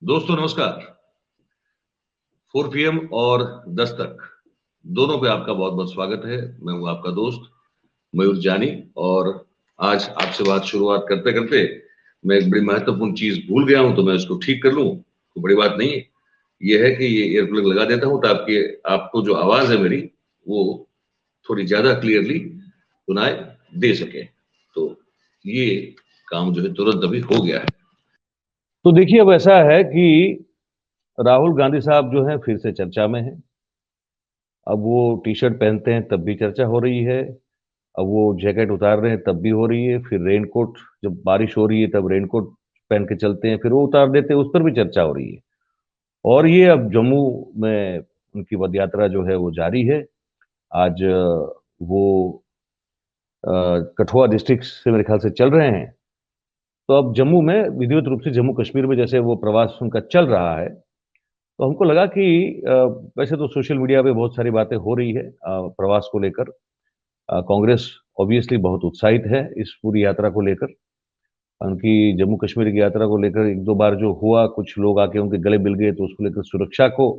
दोस्तों नमस्कार। 4 PM और 10 तक दोनों पे आपका बहुत बहुत स्वागत है। मैं हूं आपका दोस्त मयूर जानी और आज आपसे बात शुरुआत करते करते मैं एक बड़ी महत्वपूर्ण चीज भूल गया हूं, तो मैं उसको ठीक कर लूं तो बड़ी बात नहीं है। ये है कि ये ईयर प्लग लगा देता हूं ताकि आपको जो आवाज है मेरी वो थोड़ी ज्यादा क्लियरली सुनाई दे सके। तो ये काम जो है तुरंत अभी हो गया है। तो देखिए, अब ऐसा है कि राहुल गांधी साहब जो है फिर से चर्चा में है। अब वो टी शर्ट पहनते हैं तब भी चर्चा हो रही है, अब वो जैकेट उतार रहे हैं तब भी हो रही है, फिर रेनकोट जब बारिश हो रही है तब रेनकोट पहन के चलते हैं, फिर वो उतार देते हैं, उस पर भी चर्चा हो रही है। और ये अब जम्मू में उनकी पद यात्रा जो है वो जारी है। आज वो कठुआ डिस्ट्रिक्ट से मेरे ख्याल से चल रहे हैं। तो अब जम्मू में विधिवत रूप से जम्मू कश्मीर में जैसे वो प्रवास उनका चल रहा है, तो हमको लगा कि वैसे तो सोशल मीडिया पे बहुत सारी बातें हो रही है प्रवास को लेकर। कांग्रेस ऑब्वियसली बहुत उत्साहित है इस पूरी यात्रा को लेकर। उनकी जम्मू कश्मीर की यात्रा को लेकर एक दो बार जो हुआ, कुछ लोग आके उनके गले मिल गए, तो उसको लेकर सुरक्षा को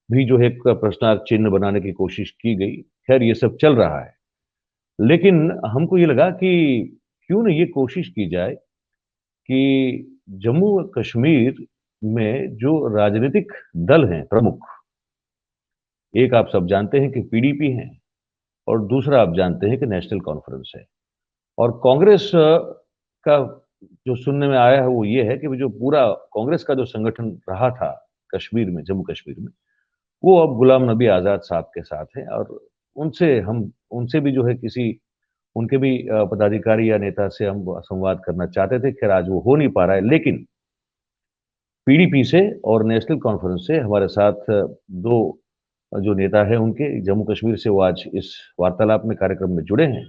भी जो है एक प्रश्नार्थ चिन्ह बनाने की कोशिश की गई। खैर ये सब चल रहा है, लेकिन हमको ये लगा कि क्यों न ये कोशिश की जाए कि जम्मू कश्मीर में जो राजनीतिक दल हैं प्रमुख, एक आप सब जानते हैं कि पीडीपी है और दूसरा आप जानते हैं कि नेशनल कॉन्फ्रेंस है। और कांग्रेस का जो सुनने में आया है वो ये है कि जो पूरा कांग्रेस का जो संगठन रहा था कश्मीर में, जम्मू कश्मीर में, वो अब गुलाम नबी आजाद साहब के साथ है। और उनसे भी जो है किसी उनके भी पदाधिकारी या नेता से हम संवाद करना चाहते थे। खैर आज वो हो नहीं पा रहा है, लेकिन पीडीपी से और नेशनल कॉन्फ्रेंस से हमारे साथ दो जो नेता है उनके जम्मू कश्मीर से, वो आज इस वार्तालाप में कार्यक्रम में जुड़े हैं।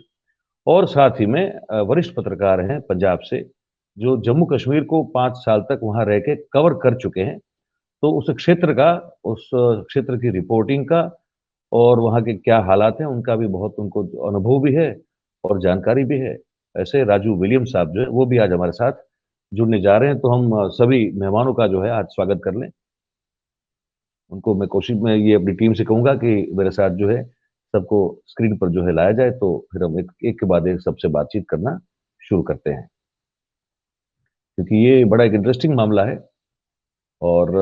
और साथ ही में वरिष्ठ पत्रकार हैं पंजाब से, जो जम्मू कश्मीर को 5 साल तक वहां रह के कवर कर चुके हैं। तो उस क्षेत्र की रिपोर्टिंग का और वहां के क्या हालात हैं उनका भी बहुत उनको अनुभव भी है और जानकारी भी है। ऐसे राजू विलियम साहब जो है वो भी आज हमारे साथ जुड़ने जा रहे हैं। तो हम सभी मेहमानों का जो है आज स्वागत कर लें। उनको मैं कोशिश में ये अपनी टीम से कहूंगा कि मेरे साथ जो है सबको स्क्रीन पर जो है लाया जाए, तो फिर हम एक एक के बाद एक सबसे बातचीत करना शुरू करते हैं, क्योंकि ये बड़ा एक इंटरेस्टिंग मामला है। और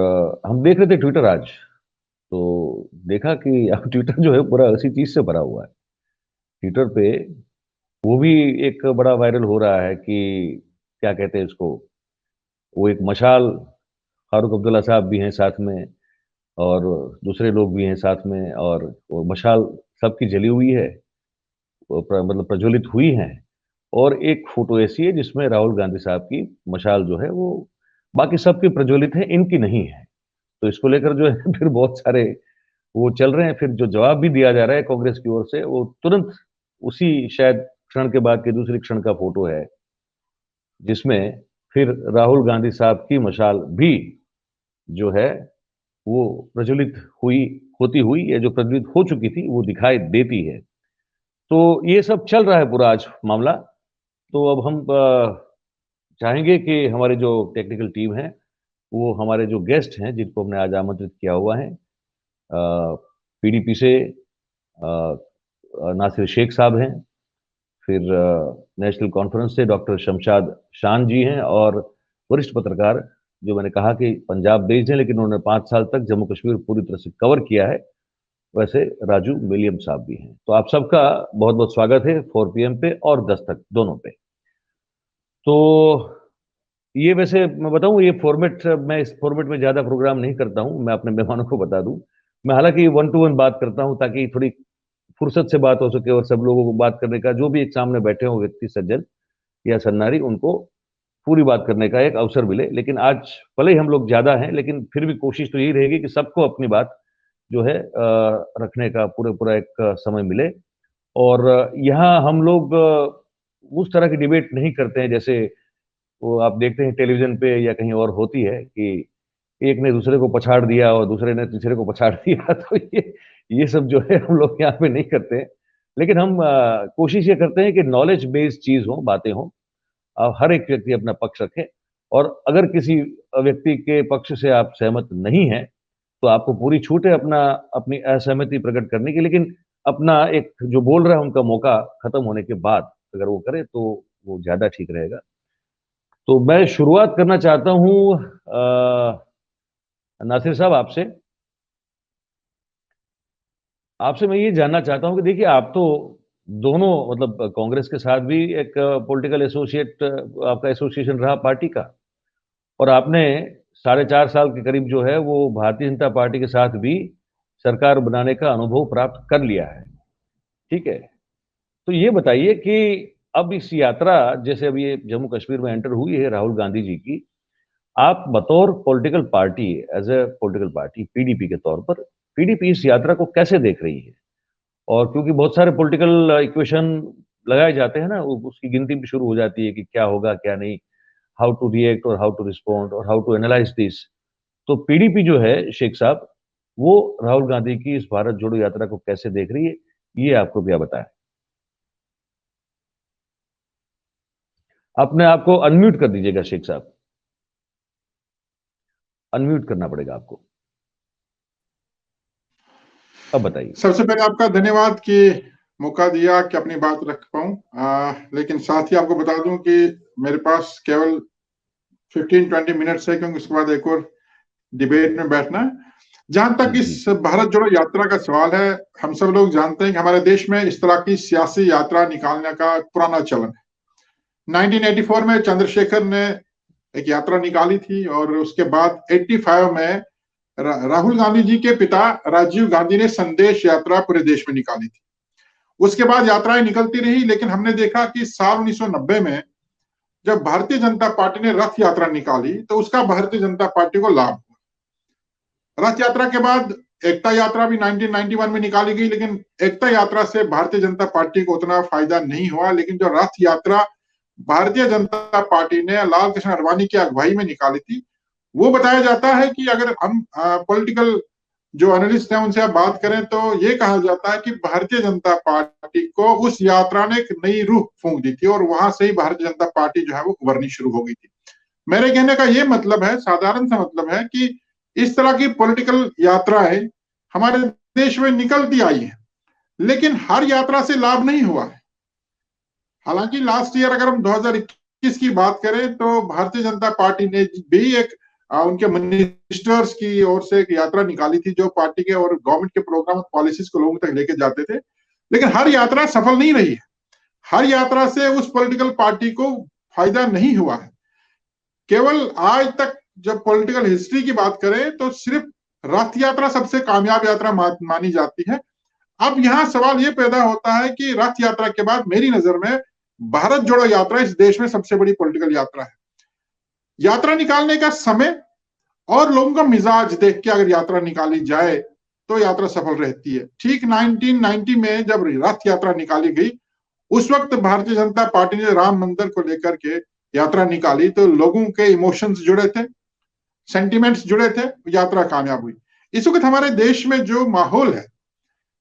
हम देख रहे थे ट्विटर आज, तो देखा कि अब ट्विटर जो है पूरा इसी चीज से भरा हुआ है। ट्विटर पे वो भी एक बड़ा वायरल हो रहा है कि क्या कहते हैं इसको, वो एक मशाल, फारूक अब्दुल्ला साहब भी हैं साथ में और दूसरे लोग भी हैं साथ में, और वो मशाल सबकी जली हुई है, मतलब प्रज्वलित हुई है। और एक फोटो ऐसी है जिसमें राहुल गांधी साहब की मशाल जो है वो बाकी सबकी प्रज्वलित है, इनकी नहीं है। तो इसको लेकर जो है फिर बहुत सारे वो चल रहे हैं। फिर जो जवाब भी दिया जा रहा है कांग्रेस की ओर से, वो तुरंत उसी शायद क्षण के बाद की दूसरी क्षण का फोटो है, जिसमें फिर राहुल गांधी साहब की मशाल भी जो है वो प्रज्वलित हुई होती हुई, या जो प्रज्वलित हो चुकी थी वो दिखाई देती है। तो ये सब चल रहा है पूरा आज मामला। तो अब हम चाहेंगे कि हमारी जो टेक्निकल टीम है, वो हमारे जो गेस्ट हैं जिनको हमने आज आमंत्रित किया हुआ है, पीडीपी से नासिर शेख साहब हैं, फिर नेशनल कॉन्फ्रेंस से डॉक्टर शमशाद शान जी हैं, और वरिष्ठ पत्रकार जो मैंने कहा कि पंजाब बेस्ड हैं लेकिन उन्होंने 5 साल तक जम्मू कश्मीर पूरी तरह से कवर किया है, वैसे राजू विलियम साहब भी हैं। तो आप सबका बहुत बहुत स्वागत है 4 PM पे और 10 तक दोनों पे। तो ये वैसे मैं बताऊं, ये फॉर्मेट, मैं इस फॉर्मेट में ज्यादा प्रोग्राम नहीं करता हूं, मैं अपने मेहमानों को बता दूं। मैं हालांकि 1 to 1 बात करता हूं ताकि थोड़ी फुर्सत से बात हो सके और सब लोगों को बात करने का, जो भी एक सामने बैठे हो व्यक्ति सज्जन या सन्नारी, उनको पूरी बात करने का एक अवसर मिले। लेकिन आज भले ही हम लोग ज्यादा हैं, लेकिन फिर भी कोशिश तो यही रहेगी कि सबको अपनी बात जो है रखने का पूरे पूरा एक समय मिले। और यहाँ हम लोग उस तरह की डिबेट नहीं करते हैं जैसे वो आप देखते हैं टेलीविजन पे या कहीं और होती है, कि एक ने दूसरे को पछाड़ दिया और दूसरे ने तीसरे को पछाड़ दिया। तो ये सब जो है हम लोग यहाँ पे नहीं करते हैं। लेकिन हम कोशिश ये करते हैं कि नॉलेज बेस्ड चीज हो, बातें हो, हर एक व्यक्ति अपना पक्ष रखे और अगर किसी व्यक्ति के पक्ष से आप सहमत नहीं हैं, तो आपको पूरी छूट है अपनी असहमति प्रकट करने की, लेकिन अपना एक जो बोल रहा है उनका मौका खत्म होने के बाद अगर वो करे तो वो ज़्यादा ठीक रहेगा। तो मैं शुरुआत करना चाहता हूँ नासिर साहब आपसे। आपसे मैं ये जानना चाहता हूँ कि देखिए आप तो दोनों मतलब कांग्रेस के साथ भी एक पॉलिटिकल एसोसिएट आपका एसोसिएशन रहा पार्टी का, और आपने 4.5 साल के करीब जो है वो भारतीय जनता पार्टी के साथ भी सरकार बनाने का अनुभव प्राप्त कर लिया है, ठीक है? तो ये बताइए कि अब इस यात्रा जैसे अब ये जम्मू कश्मीर में एंटर हुई है राहुल गांधी जी की, आप बतौर political party as a political party PDP के तौर पर, पीडीपी इस यात्रा को कैसे देख रही है? और क्योंकि बहुत सारे पॉलिटिकल इक्वेशन लगाए जाते हैं ना, उसकी गिनती भी शुरू हो जाती है कि क्या होगा, क्या नहीं, हाउ टू रिएक्ट और हाउ टू रिस्पॉन्ड और हाउ टू एनालाइज़ दिस। तो पीडीपी जो है शेख साहब, वो राहुल गांधी की इस भारत जोड़ो यात्रा को कैसे देख रही है? ये आप कृपया बताएँ। अपने आप को अनम्यूट कर दीजिएगा शेख साहब, अनम्यूट करना पड़ेगा आपको। अब बताइए। सबसे पहले आपका धन्यवाद कि मौका दिया कि अपनी बात रख पाऊं। लेकिन साथ ही आपको बता दूं कि मेरे पास केवल 15-20 मिनट्स है, क्योंकि उसके बाद एक और डिबेट में बैठना है। जहां तक इस भारत जोड़ो यात्रा का सवाल है, हम सब लोग जानते हैं कि हमारे देश में इस तरह की सियासी यात्रा निकालने का पुराना चलन है। 1984 में चंद्रशेखर ने एक यात्रा निकाली थी, और उसके बाद 85 में राहुल गांधी जी के पिता राजीव गांधी ने संदेश यात्रा पूरे देश में निकाली थी। उसके बाद यात्राएं निकलती रही, लेकिन हमने देखा कि साल 1990 में जब भारतीय जनता पार्टी ने रथ यात्रा निकाली तो उसका भारतीय जनता पार्टी को लाभ हुआ। रथ यात्रा के बाद एकता यात्रा भी 1991 में निकाली गई, लेकिन एकता यात्रा से भारतीय जनता पार्टी को उतना फायदा नहीं हुआ। लेकिन जो रथ यात्रा भारतीय जनता पार्टी ने लाल कृष्ण आडवाणी की अगुवाई में निकाली थी, वो बताया जाता है कि अगर हम पॉलिटिकल जो एनालिस्ट हैं उनसे आप बात करें तो ये कहा जाता है कि भारतीय जनता पार्टी को उस यात्रा ने एक नई रूह फूंक दी थी, और वहां से ही भारतीय जनता पार्टी जो है वो उभरनी शुरू हो गई थी। मेरे कहने का ये मतलब है, साधारण सा मतलब है, कि इस तरह की पॉलिटिकल यात्राएं हमारे देश में निकलती आई है, लेकिन हर यात्रा से लाभ नहीं हुआ है। हालांकि लास्ट ईयर अगर हम 2021 की बात करें तो भारतीय जनता पार्टी ने भी एक उनके मिनिस्टर्स की ओर से एक यात्रा निकाली थी, जो पार्टी के और गवर्नमेंट के प्रोग्राम पॉलिसीज को लोगों तक लेके जाते थे। लेकिन हर यात्रा सफल नहीं रही है। हर यात्रा से उस पॉलिटिकल पार्टी को फायदा नहीं हुआ है। केवल आज तक जब पॉलिटिकल हिस्ट्री की बात करें तो सिर्फ रथ यात्रा सबसे कामयाब यात्रा मानी जाती है। अब यहाँ सवाल ये पैदा होता है कि रथ यात्रा के बाद मेरी नजर में भारत जोड़ो यात्रा इस देश में सबसे बड़ी पॉलिटिकल यात्रा है। यात्रा निकालने का समय और लोगों का मिजाज देख के अगर यात्रा निकाली जाए तो यात्रा सफल रहती है। ठीक 1990 में जब रथ यात्रा निकाली गई, उस वक्त भारतीय जनता पार्टी ने राम मंदिर को लेकर के यात्रा निकाली, तो लोगों के इमोशंस जुड़े थे, सेंटिमेंट्स जुड़े थे, यात्रा कामयाब हुई। इस वक्त हमारे देश में जो माहौल है,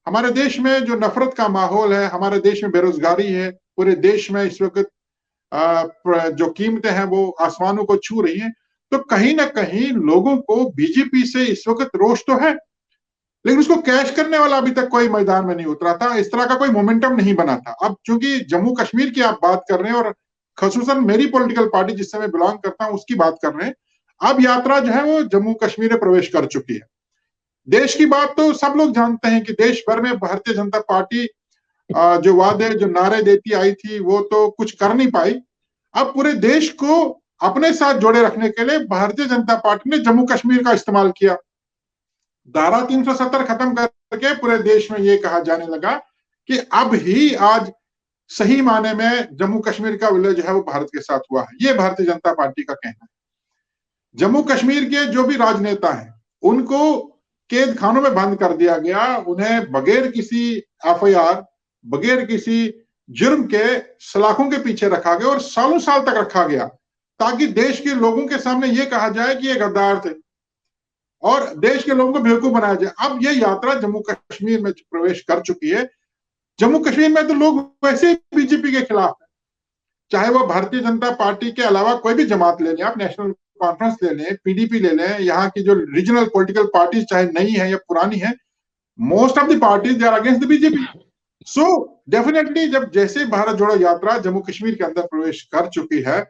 हमारे देश में जो नफरत का माहौल है, हमारे देश में बेरोजगारी है, पूरे देश में इस वक्त जो कीमतें हैं वो आसमानों को छू रही हैं, तो कहीं ना कहीं लोगों को बीजेपी से इस वक्त रोष तो है, लेकिन उसको कैश करने वाला अभी तक कोई मैदान में नहीं उतरा था। इस तरह का कोई मोमेंटम नहीं बना था। अब चूंकि जम्मू कश्मीर की आप बात कर रहे हैं और खसूसन मेरी पॉलिटिकल पार्टी जिससे मैं बिलोंग करता हूं उसकी बात कर रहे हैं, अब यात्रा जो है वो जम्मू कश्मीर में प्रवेश कर चुकी है। देश की बात तो सब लोग जानते हैं कि देश भर में भारतीय जनता पार्टी जो वादे जो नारे देती आई थी वो तो कुछ कर नहीं पाई। अब पूरे देश को अपने साथ जोड़े रखने के लिए भारतीय जनता पार्टी ने जम्मू कश्मीर का इस्तेमाल किया। धारा 370 खत्म करके पूरे देश में ये कहा जाने लगा कि अब ही आज सही माने में जम्मू कश्मीर का विलय जो है वो भारत के साथ हुआ है। ये भारतीय जनता पार्टी का कहना है। जम्मू कश्मीर के जो भी राजनेता हैं उनको कैद खानों में बंद कर दिया गया। उन्हें बगैर किसी एफआईआर, बगैर किसी जुर्म के सलाखों के पीछे रखा गया और सालों साल तक रखा गया, ताकि देश के लोगों के सामने ये कहा जाए कि ये गद्दार थे और देश के लोगों को बेवकूफ बनाया जाए। अब ये यात्रा जम्मू कश्मीर में प्रवेश कर चुकी है। जम्मू कश्मीर में तो लोग वैसे ही बीजेपी के खिलाफ है, चाहे वो भारतीय जनता पार्टी के अलावा कोई भी जमात ले लें, आप नेशनल कॉन्फ्रेंस ले लें, पीडीपी ले लें, यहाँ की जो रीजनल पॉलिटिकल पार्टीज चाहे नई है या पुरानी है, most of the parties they are against the BJP. So definitely जब जैसे भारत जोड़ो यात्रा जम्मू कश्मीर के अंदर प्रवेश कर चुकी है,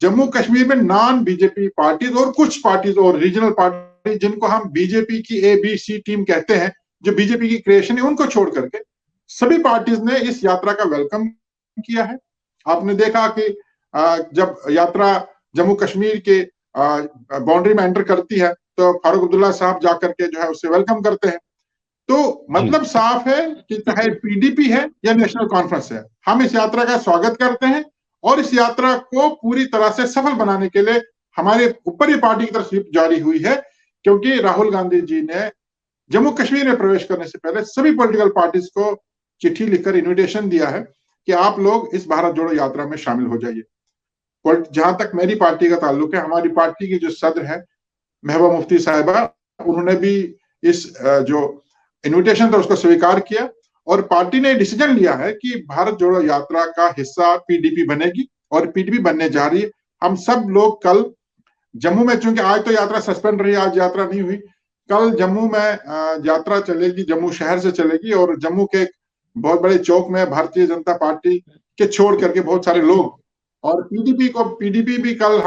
जम्मू कश्मीर में नॉन बीजेपी पार्टीज और कुछ पार्टीज और रीजनल पार्टी जिनको हम बीजेपी की ABC टीम कहते हैं, जो बीजेपी की क्रिएशन है, उनको छोड़ करके सभी पार्टीज ने इस यात्रा का वेलकम किया है। आपने देखा कि जब यात्रा जम्मू कश्मीर के बाउंड्री में एंटर करती है तो फारूक अब्दुल्ला साहब जाकर के जो है उसे वेलकम करते हैं। तो मतलब साफ है कि चाहे पीडीपी है या नेशनल कॉन्फ्रेंस है, हम इस यात्रा का स्वागत करते हैं और इस यात्रा को पूरी तरह से सफल बनाने के लिए हमारे ऊपर ही पार्टी की तरफ से जारी हुई है, क्योंकि राहुल गांधी जी ने जम्मू कश्मीर में प्रवेश करने से पहले सभी पॉलिटिकल पार्टीज को चिट्ठी लिखकर इन्विटेशन दिया है कि आप लोग इस भारत जोड़ो यात्रा में शामिल हो जाइए। जहां तक मेरी पार्टी का ताल्लुक है, हमारी पार्टी की जो सदर है महबूबा मुफ्ती साहिबा, उन्होंने भी इस जो इन्विटेशन था उसको स्वीकार किया और पार्टी ने डिसीजन लिया है कि भारत जोड़ो यात्रा का हिस्सा पीडीपी बनेगी और पीडीपी बनने जा रही है। हम सब लोग कल जम्मू में, चूंकि आज तो यात्रा सस्पेंड रही, आज यात्रा नहीं हुई, कल जम्मू में यात्रा चलेगी, जम्मू शहर से चलेगी और जम्मू के बहुत बड़े चौक में भारतीय जनता पार्टी के छोड़ करके बहुत सारे लोग और पीडीपी भी कल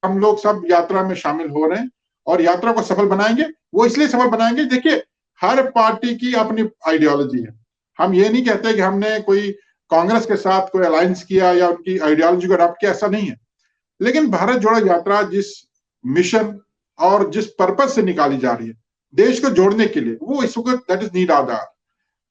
हम लोग सब यात्रा में शामिल हो रहे हैं और यात्रा को सफल बनाएंगे। वो इसलिए सफल बनाएंगे, देखिए हर पार्टी की अपनी आइडियोलॉजी है। हम ये नहीं कहते कि हमने कोई कांग्रेस के साथ कोई अलायंस किया या उनकी आइडियोलॉजी को अडॉप्ट किया, ऐसा नहीं है। लेकिन भारत जोड़ो यात्रा जिस मिशन और जिस पर्पज से निकाली जा रही है देश को जोड़ने के लिए, वो इस वक्त दैट इज नीड आधार,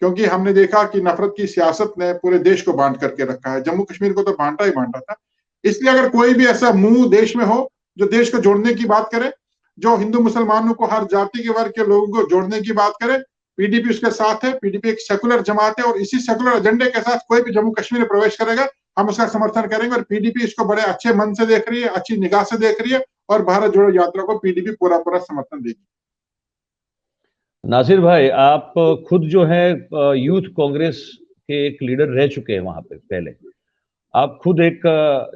क्योंकि हमने देखा कि नफरत की सियासत ने पूरे देश को बांट करके रखा है। जम्मू कश्मीर को तो बांटा ही बांटा था। इसलिए अगर कोई भी ऐसा मुंह देश में हो जो देश को जोड़ने की बात करे, जो हिंदू मुसलमानों को, हर जाति के वर्ग के लोगों को जोड़ने की बात करे, पीडीपी उसके साथ है। पीडीपी एक सेकुलर जमात है और इसी सेकुलर एजेंडे के साथ कोई भी जम्मू कश्मीर में प्रवेश करेगा, हम उसका समर्थन करेंगे। और पीडीपी इसको बड़े अच्छे मन से देख रही है, अच्छी निगाह से देख रही है और भारत जोड़ो यात्रा को पीडीपी पूरा पूरा समर्थन देगी। नासिर भाई, आप खुद जो है यूथ कांग्रेस के एक लीडर रह चुके हैं वहां पे पहले, आप खुद एक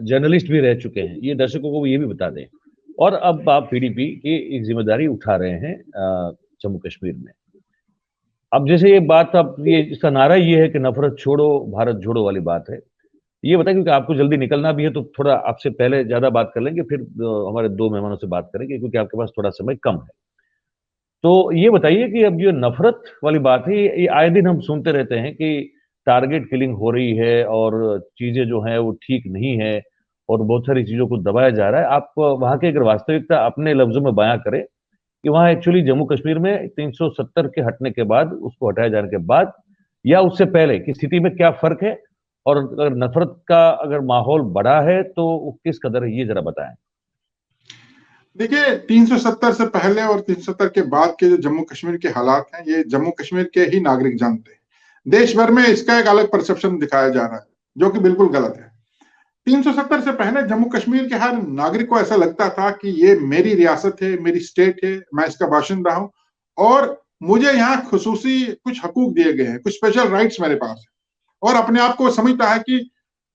जर्नलिस्ट भी रह चुके हैं, ये दर्शकों को ये भी बता दें, और अब आप पीडीपी की एक जिम्मेदारी उठा रहे हैं जम्मू कश्मीर में। अब जैसे ये बात, अब ये इसका नारा ये है कि नफरत छोड़ो भारत जोड़ो वाली बात है, ये बताएं, क्योंकि आपको जल्दी निकलना भी है तो थोड़ा आपसे पहले ज्यादा बात कर लेंगे, फिर हमारे दो मेहमानों से बात करेंगे क्योंकि आपके पास थोड़ा समय कम है। तो ये बताइए कि अब जो नफरत वाली बात है, ये आए दिन हम सुनते रहते हैं कि टारगेट किलिंग हो रही है और चीजें जो है वो ठीक नहीं है और बहुत सारी चीजों को दबाया जा रहा है। आप वहां की अगर वास्तविकता अपने लफ्जों में बयां करें कि वहां एक्चुअली जम्मू कश्मीर में 370 के हटने के बाद, उसको हटाए जाने के बाद या उससे पहले की स्थिति में क्या फर्क है, और अगर नफरत का अगर माहौल बढ़ा है तो वो किस कदर है, ये जरा बताएं। देखिए, 370 से पहले और 370 के बाद के जो जम्मू कश्मीर के हालात हैं, ये जम्मू कश्मीर के ही नागरिक जानते हैं। देश भर में इसका एक अलग परसेप्शन दिखाया जा रहा है जो कि बिल्कुल गलत है। 370 से पहले जम्मू कश्मीर के हर नागरिक को ऐसा लगता था कि ये मेरी रियासत है, मेरी स्टेट है, मैं इसका बाशिंदा हूं और मुझे यहाँ खुसूसी कुछ हकूक दिए गए हैं, कुछ स्पेशल राइट्स मेरे पास है। और अपने आप को समझता है कि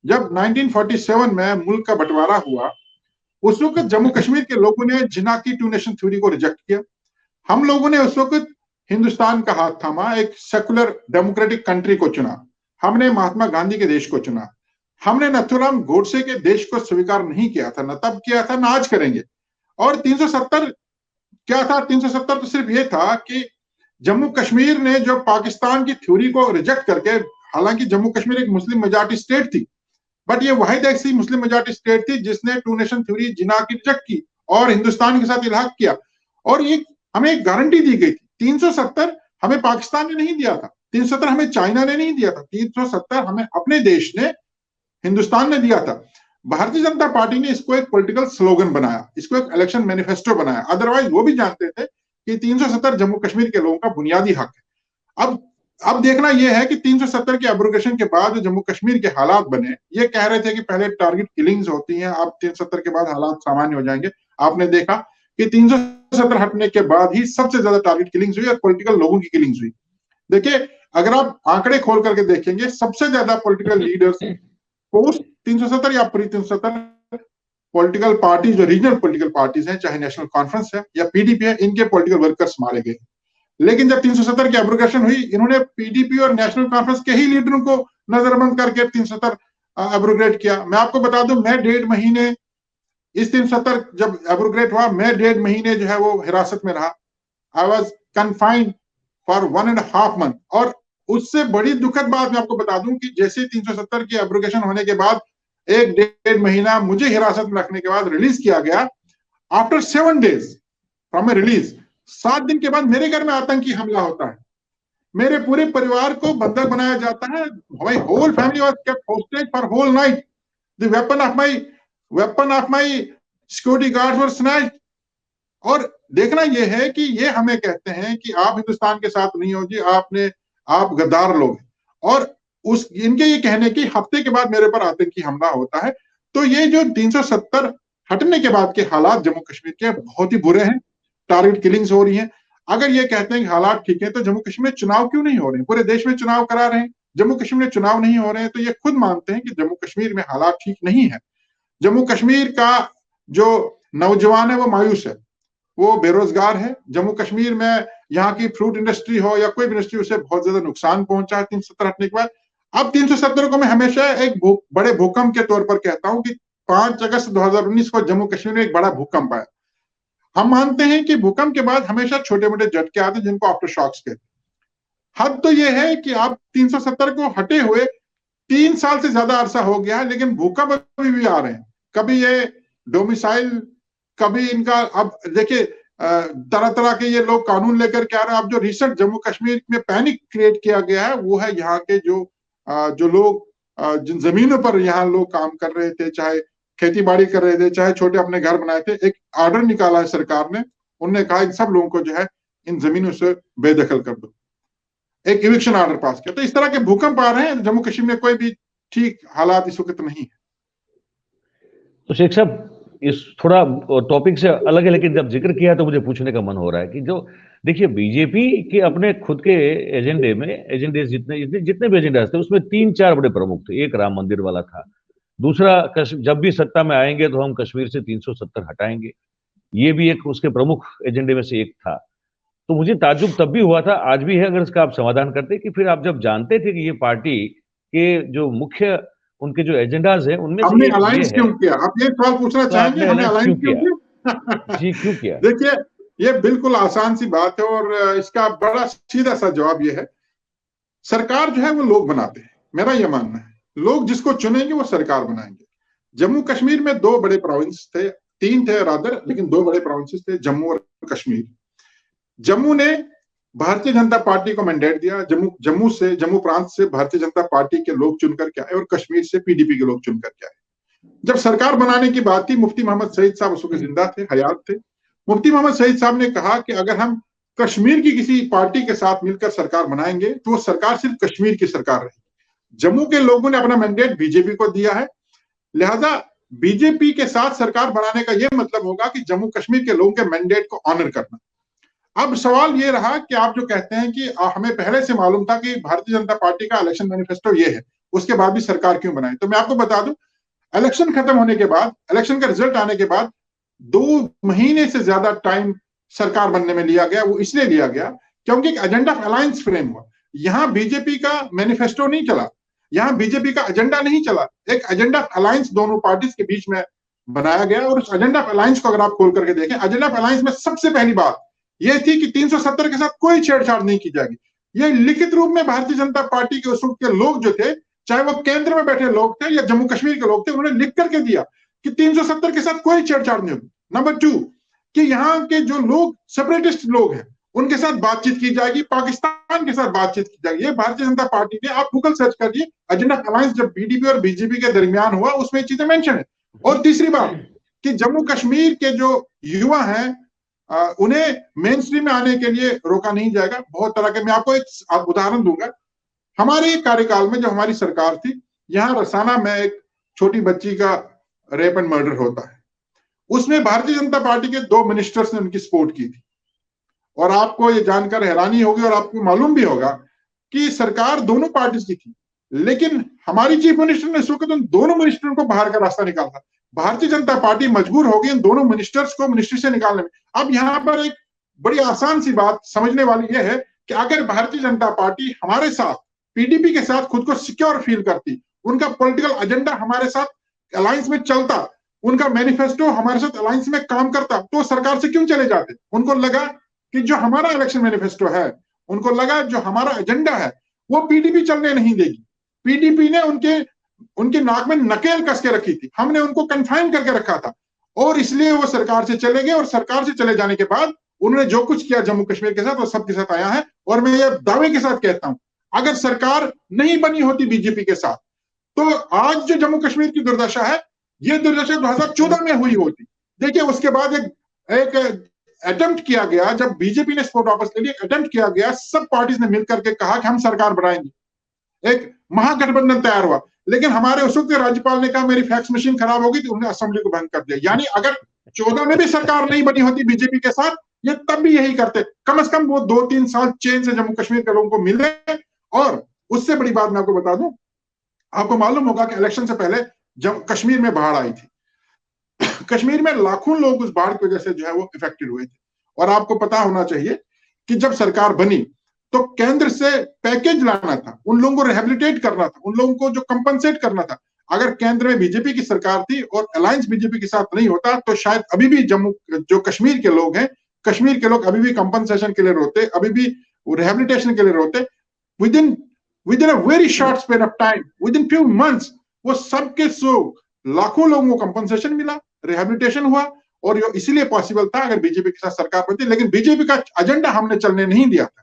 जब 1947 में मुल्क का बंटवारा हुआ, उस वक्त जम्मू कश्मीर के लोगों ने जिन्ना की टू नेशन थ्योरी को रिजेक्ट किया। हम लोगों ने उस वक्त हिंदुस्तान का हाथ थामा, एक सेकुलर डेमोक्रेटिक कंट्री को चुना। हमने महात्मा गांधी के देश को चुना। हमने नथुराम गोडसे के देश को स्वीकार नहीं किया था, न तब किया था, न आज करेंगे। और 370 क्या था? 370 तो सिर्फ ये था कि जम्मू कश्मीर ने जो पाकिस्तान की थ्योरी को रिजेक्ट करके, हालांकि जम्मू कश्मीर एक मुस्लिम मेजॉरिटी स्टेट थी, बट ये वाहिद ऐसी मुस्लिम मेजॉरिटी स्टेट थी जिसने टू नेशन थ्योरी जिन्ना की रिजेक्ट की और हिंदुस्तान के साथ इल्हाक किया। और ये हमें एक गारंटी दी गई थी। 370 हमें पाकिस्तान ने नहीं दिया था, 370 हमें चाइना ने नहीं दिया था, 370 हमें अपने देश ने, हिंदुस्तान ने दिया था। भारतीय जनता पार्टी ने इसको एक पॉलिटिकल स्लोगन बनाया, इसको एक इलेक्शन मैनिफेस्टो बनाया। अदरवाइज वो भी जानते थे कि 370 जम्मू कश्मीर के लोगों का बुनियादी हक है। अब देखना यह है कि 370 के एब्रोगेशन के बाद जो जम्मू कश्मीर के हालात बने, ये कह रहे थे कि पहले टारगेट किलिंग्स होती हैं, अब 370 के बाद हालात सामान्य हो जाएंगे। आपने देखा कि 370 हटने के बाद ही सबसे ज्यादा टारगेट किलिंग्स हुई और पॉलिटिकल लोगों की किलिंग्स हुई। देखिए, अगर आप आंकड़े खोल करके देखेंगे, सबसे ज्यादा पॉलिटिकल लीडर्स पोस्ट 370 या प्री 370 पॉलिटिकल पार्टी, जो रीजनल पॉलिटिकल पार्टीज हैं, चाहे नेशनल कॉन्फ्रेंस है या पीडीपी है, इनके पॉलिटिकल वर्कर्स मारे गए। लेकिन जब 370 की एब्रोगेशन हुई, इन्होंने पीडीपी और नेशनल कॉन्फ्रेंस के ही लीडरों को नजरबंद करके 370 एब्रोगेट किया। मैं आपको बता दूं, मैं 1.5 महीने इस 370 जब एब्रोगेट हुआ, मैं 1.5 महीने जो है वो हिरासत में रहा। I was confined for 1.5 month। और उससे बड़ी दुखद बात मैं आपको बता दूं कि जैसे 370 की एब्रोगेशन होने के बाद 1.5 महीना मुझे हिरासत में रखने के बाद रिलीज किया गया, after 7 days from A release, 7 दिन के बाद मेरे घर में आतंकी हमला होता है, मेरे पूरे परिवार को बंधक बनाया जाता है। My whole family was kept hostage for whole night. The weapon of my security guards were snatched. और देखना यह है कि ये हमें कहते हैं कि आप हिंदुस्तान के साथ नहीं हो जी, आप गद्दार लोग हैं। और उस इनके ये कहने की हफ्ते के बाद मेरे पर आतंकी हमला होता है। तो ये जो 370 हटने के बाद के हालात जम्मू कश्मीर के बहुत ही बुरे हैं। टारगेट किलिंग्स हो रही हैं। अगर ये कहते हैं कि हालात ठीक है, तो जम्मू कश्मीर में चुनाव क्यों नहीं हो रहे हैं? पूरे देश में चुनाव करा रहे हैं, जम्मू कश्मीर में चुनाव नहीं हो रहे हैं। तो ये खुद मानते हैं कि जम्मू कश्मीर में हालात ठीक नहीं है। जम्मू कश्मीर का जो नौजवान है वो मायूस है, वो बेरोजगार है। जम्मू कश्मीर में यहाँ की फ्रूट इंडस्ट्री हो या कोई भी इंडस्ट्री, उसे बहुत ज्यादा नुकसान पहुंचा है 370 हटने के बाद। अब 370 को मैं हमेशा एक बड़े भूकंप के तौर पर कहता हूं कि 5 अगस्त 2019 को जम्मू कश्मीर में एक बड़ा भूकंप आया। हम मानते हैं कि भूकंप के बाद हमेशा छोटे मोटे झटके आते हैं, जिनको आफ्टर शॉक्स कहते हैं। हद तो यह है कि आप 370 को हटे हुए 3 साल से ज्यादा अरसा हो गया है, लेकिन भूकंप अभी भी आ रहे हैं। कभी ये डोमिसाइल, कभी इनका, अब देखिए तरह तरह के ये लोग कानून लेकर के आ रहे हैं। अब जो रिसेंट जम्मू कश्मीर में पैनिक क्रिएट किया गया है, वो है यहाँ के जो लोग जिन जमीनों पर यहाँ लोग काम कर रहे थे, चाहे खेती बाड़ी कर रहे थे, चाहे छोटे अपने घर बनाए थे, एक ऑर्डर निकाला है सरकार ने। उनने कहा इन सब लोगों को जो है इन जमीनों से बेदखल कर दो, एक इविक्शन ऑर्डर पास किया। तो इस तरह के भूकंप आ रहे हैं। जम्मू कश्मीर में कोई भी ठीक हालात इस वक्त नहीं है। तो शेख साहब, इस थोड़ा टॉपिक से अलग है, लेकिन जब जिक्र किया तो मुझे पूछने का मन हो रहा है कि जो देखिए बीजेपी के अपने खुद के एजेंडे जितने भी एजेंडे थे, उसमें 3-4 बड़े प्रमुख थे। एक राम मंदिर वाला था, दूसरा जब भी सत्ता में आएंगे तो हम कश्मीर से 370 हटाएंगे, ये भी एक उसके प्रमुख एजेंडे में से एक था। तो मुझे ताज्जुब तब भी हुआ था, आज भी है, अगर इसका आप समाधान करते कि फिर आप जब जानते थे कि ये पार्टी के जो मुख्य उनके जो एजेंडाज हैं उनमें हमने से एक अलायंस क्यों किया? आप ये सवाल पूछना चाहेंगे, हमने अलायंस क्यों किया? जी क्यों किया? देखिए, ये बिल्कुल आसान सी बात है और इसका बड़ा सीधा सा जवाब ये है, सरकार जो है वो लोग बनाते हैं। मेरा ये मानना है, लोग जिसको चुनेंगे वो सरकार बनाएंगे। जम्मू कश्मीर में 2 बड़े प्रोविंस थे, 3 थे रादर, लेकिन 2 बड़े प्रोविंसेस थे, जम्मू और कश्मीर। जम्मू ने भारतीय जनता पार्टी को मैंडेट दिया, जम्मू प्रांत से भारतीय जनता पार्टी के लोग चुनकर के आए और कश्मीर से पीडीपी के लोग चुनकर के आए। जब सरकार बनाने की बात थी, मुफ्ती मोहम्मद सईद साहब उस वक्त जिंदा थे, हयात थे। मुफ्ती मोहम्मद सईद साहब ने कहा कि अगर हम कश्मीर की किसी पार्टी के साथ मिलकर सरकार बनाएंगे तो वो सरकार सिर्फ कश्मीर की सरकार रहेगी। जम्मू के लोगों ने अपना मैंडेट बीजेपी को दिया है, लिहाजा बीजेपी के साथ सरकार बनाने का यह मतलब होगा कि जम्मू कश्मीर के लोगों के मैंडेट को ऑनर करना। अब सवाल ये रहा कि आप जो कहते हैं कि हमें पहले से मालूम था कि भारतीय जनता पार्टी का इलेक्शन मैनिफेस्टो ये है, उसके बाद भी सरकार क्यों बनाई? तो मैं आपको बता दूं, इलेक्शन खत्म होने के बाद, इलेक्शन का रिजल्ट आने के बाद 2 महीने से ज्यादा टाइम सरकार बनने में लिया गया। वो इसलिए लिया गया क्योंकि एक एजेंडा ऑफ अलायंस फ्रेम हुआ। यहां बीजेपी का मैनिफेस्टो नहीं चला, यहां बीजेपी का एजेंडा नहीं चला, एक एजेंडा ऑफ अलायंस दोनों पार्टीज के बीच में बनाया गया। और उस एजेंडा ऑफ अलायंस को अगर आप खोल करके देखें, एजेंडा ऑफ अलायंस में सबसे पहली बात यह थी कि 370 के साथ कोई छेड़छाड़ नहीं की जाएगी। ये लिखित रूप में भारतीय जनता पार्टी के उस वक्त के लोग जो थे, चाहे वो केंद्र में बैठे लोग थे या जम्मू कश्मीर के लोग थे, उन्होंने लिख करके दिया कि 370 के साथ कोई छेड़छाड़ नहीं होगी। नंबर 2 कि यहाँ के जो लोग सेपरेटिस्ट लोग हैं उनके साथ बातचीत की जाएगी, पाकिस्तान के साथ बातचीत की जाएगी। ये भारतीय जनता पार्टी ने, आप गूगल सर्च करिए, एजेंडा अलायंस जब बीडीपी और बीजेपी के दरमियान हुआ उसमें चीजें मेंशन है। और तीसरी बात कि जम्मू कश्मीर के जो युवा हैं उन्हें मेन स्ट्रीम में आने के लिए रोका नहीं जाएगा। बहुत तरह के, मैं आपको एक उदाहरण दूंगा। हमारे कार्यकाल में जब हमारी सरकार थी, यहाँ रसाना में एक छोटी बच्ची का रेप एंड मर्डर होता है, उसमें भारतीय जनता पार्टी के 2 मिनिस्टर्स ने उनकी सपोर्ट की थी। और आपको ये जानकर हैरानी होगी और आपको मालूम भी होगा कि सरकार दोनों पार्टीज की थी, लेकिन हमारी चीफ मिनिस्टर ने इस वक्त उन दोनों मिनिस्टरों को बाहर का रास्ता निकाला। भारतीय जनता पार्टी मजबूर होगी इन दोनों मिनिस्टर्स को मिनिस्ट्री से निकालने में। अब यहाँ पर एक बड़ी आसान सी बात समझने वाली यह है कि अगर भारतीय जनता पार्टी हमारे साथ पीडीपी के साथ खुद को सिक्योर फील करती, उनका पॉलिटिकल एजेंडा हमारे साथ अलायंस में चलता, उनका मैनिफेस्टो हमारे साथ अलायंस में काम करता, तो सरकार से क्यों चले जाते? उनको लगा कि जो हमारा इलेक्शन मैनिफेस्टो है, उनको लगा जो हमारा एजेंडा है वो पीडीपी चलने नहीं देगी। पीडीपी ने उनके नाक में नकेल कस के रखी थी, हमने उनको कन्फाइन करके रखा था, और इसलिए वो सरकार से चले गए। और सरकार से चले जाने के बाद उन्होंने जो कुछ किया जम्मू कश्मीर के साथ वो सबके साथ आया है। और मैं ये दावे के साथ कहता हूं, अगर सरकार नहीं बनी होती बीजेपी के साथ, तो आज जो जम्मू कश्मीर की दुर्दशा है, ये दुर्दशा 2014 में हुई होती। देखिए, उसके बाद एक अटेम्प्ट किया गया, जब बीजेपी ने सपोर्ट वापस ले लिया, अटेम्प्ट किया गया, सब पार्टीज ने मिलकर के कहा कि हम सरकार बनाएंगे, एक महागठबंधन तैयार हुआ। लेकिन हमारे उस वक्त राज्यपाल ने कहा मेरी फैक्स मशीन खराब होगी, तो उन्होंने असेंबली को भंग कर दिया। यानी अगर 14 में भी सरकार नहीं बनी होती बीजेपी के साथ, ये तब भी यही करते। कम से कम वो 2-3 साल चैन से जम्मू कश्मीर के लोगों को मिले। और उससे बड़ी बात मैं आपको बता दूं, आपको मालूम होगा कि इलेक्शन से पहले जब कश्मीर में बाढ़ आई थी, कश्मीर में लाखों लोग उस बाढ़ की वजह से जो है वो इफेक्टेड हुए थे। और आपको पता होना चाहिए कि जब सरकार बनी तो केंद्र से पैकेज लाना था, उन लोगों को रिहेबिलिटेट करना था, उन लोगों को जो कंपनसेट करना था। अगर केंद्र में बीजेपी की सरकार थी और अलायंस बीजेपी के साथ नहीं होता, तो शायद अभी भी जो कश्मीर के लोग हैं, कश्मीर के लोग अभी भी कंपनसेशन के लिए रोते, अभी भी रिहेबिलिटेशन के लिए रोते। With in a very short span of time, with in few months, वो सबके लाखों लोगों को कंपनसेशन मिला, रिहेबिलिटेशन हुआ। और ये इसीलिए पॉसिबल था अगर बीजेपी के साथ सरकार बनती, लेकिन बीजेपी का एजेंडा हमने चलने नहीं दिया था।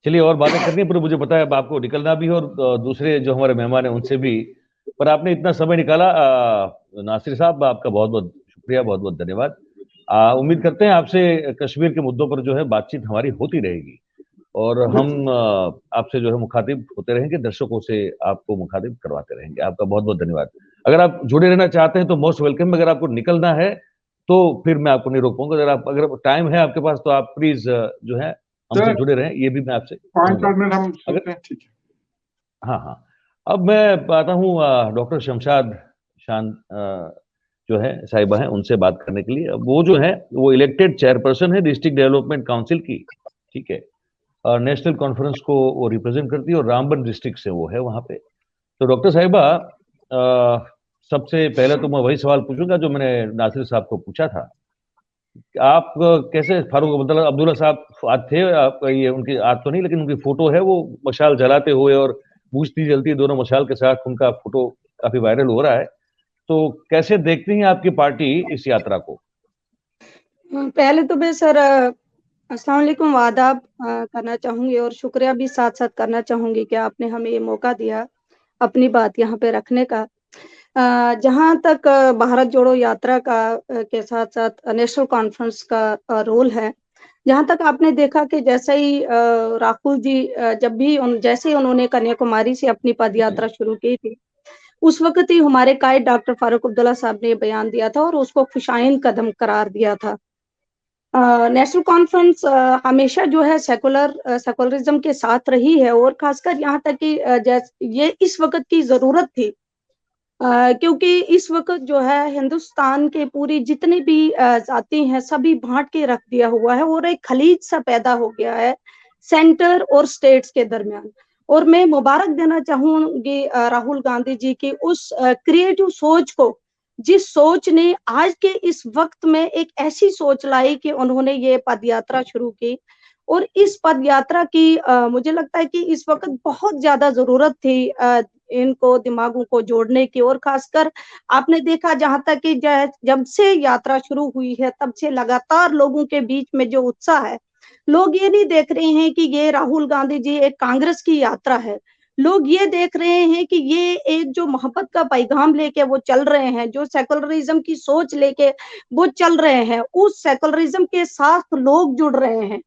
चलिए, और बातें करनी है, पर मुझे पता है अब आपको निकलना भी है, और दूसरे जो हमारे मेहमान हैं उनसे भी। पर आपने इतना समय निकाला, नासिर साहब, आपका बहुत बहुत शुक्रिया, बहुत बहुत धन्यवाद। उम्मीद करते हैं आपसे कश्मीर के मुद्दों पर जो है बातचीत हमारी होती रहेगी, और हम आपसे जो है मुखातिब होते रहेंगे, दर्शकों से आपको मुखातिब करवाते रहेंगे। आपका बहुत बहुत धन्यवाद। अगर आप जुड़े रहना चाहते हैं तो मोस्ट वेलकम। अगर आपको निकलना है तो फिर मैं आपको नहीं रोक पाऊंगा। अगर टाइम है आपके पास तो आप प्लीज जो है हमसे जुड़े रहें, ये भी मैं आपसे 5-8 मिनट हम सुनते हैं, ठीक है। हाँ हाँ। अब मैं आता हूँ डॉक्टर शमशाद शान जो है साहिबा हैं, उनसे बात करने के लिए। वो जो है वो इलेक्टेड चेयरपर्सन है डिस्ट्रिक्ट डेवलपमेंट काउंसिल की, ठीक है, और नेशनल कॉन्फ्रेंस को वो रिप्रेजेंट करती है, और रामबन डिस्ट्रिक्ट से वो है वहां पे। तो डॉक्टर साहिबा, सबसे पहले तो मैं वही सवाल पूछूंगा जो मैंने नासिर साहब को पूछा था। आप कैसे, फारूक मतलब अब्दुल्ला साहब आज थे, आप ये उनकी आज तो नहीं, लेकिन उनकी फोटो है, वो मशाल जलाते हुए और बूझती जलती दोनों मशाल के साथ, उनका फोटो काफी वायरल हो रहा है। तो कैसे देखती हैं आपकी पार्टी इस यात्रा को? पहले तो मैं सर अस्सलाम वालेकुम आदाब करना चाहूंगी, और शुक्रिया भी साथ साथ करना चाहूंगी कि आपने हमें ये मौका दिया अपनी बात यहाँ पे रखने का। जहाँ तक भारत जोड़ो यात्रा का के साथ साथ नेशनल कॉन्फ्रेंस का रोल है, जहाँ तक आपने देखा कि जैसे ही राहुल जी जब भी जैसे ही उन्होंने कन्याकुमारी से अपनी पद यात्रा शुरू की थी, उस वक्त ही हमारे कायद डॉक्टर फारूक अब्दुल्ला साहब ने बयान दिया था और उसको खुशाइंद कदम करार दिया था। नेशनल कॉन्फ्रेंस हमेशा जो है सेकुलरिज्म के साथ रही है, और खासकर यहाँ तक कि ये इस वक्त की जरूरत थी, क्योंकि इस वक्त जो है हिंदुस्तान के पूरी जितनी भी जाति हैं सभी बांट के रख दिया हुआ है, और एक खलीज सा पैदा हो गया है सेंटर और स्टेट्स के दरमियान। और मैं मुबारक देना चाहूंगी राहुल गांधी जी की उस क्रिएटिव सोच को, जिस सोच ने आज के इस वक्त में एक ऐसी सोच लाई कि उन्होंने ये पदयात्रा शुरू की। और इस पदयात्रा की मुझे लगता है कि इस वक्त बहुत ज्यादा जरूरत थी इनको दिमागों को जोड़ने की। और खासकर आपने देखा जहां तक कि जब से यात्रा शुरू हुई है तब से लगातार लोगों के बीच में जो उत्साह है, लोग ये नहीं देख रहे हैं कि ये राहुल गांधी जी एक कांग्रेस की यात्रा है, लोग ये देख रहे हैं कि ये एक जो मोहब्बत का पैगाम लेके वो चल रहे हैं, जो सेकुलरिज्म की सोच लेके वो चल रहे हैं, उस सेकुलरिज्म के साथ लोग जुड़ रहे हैं।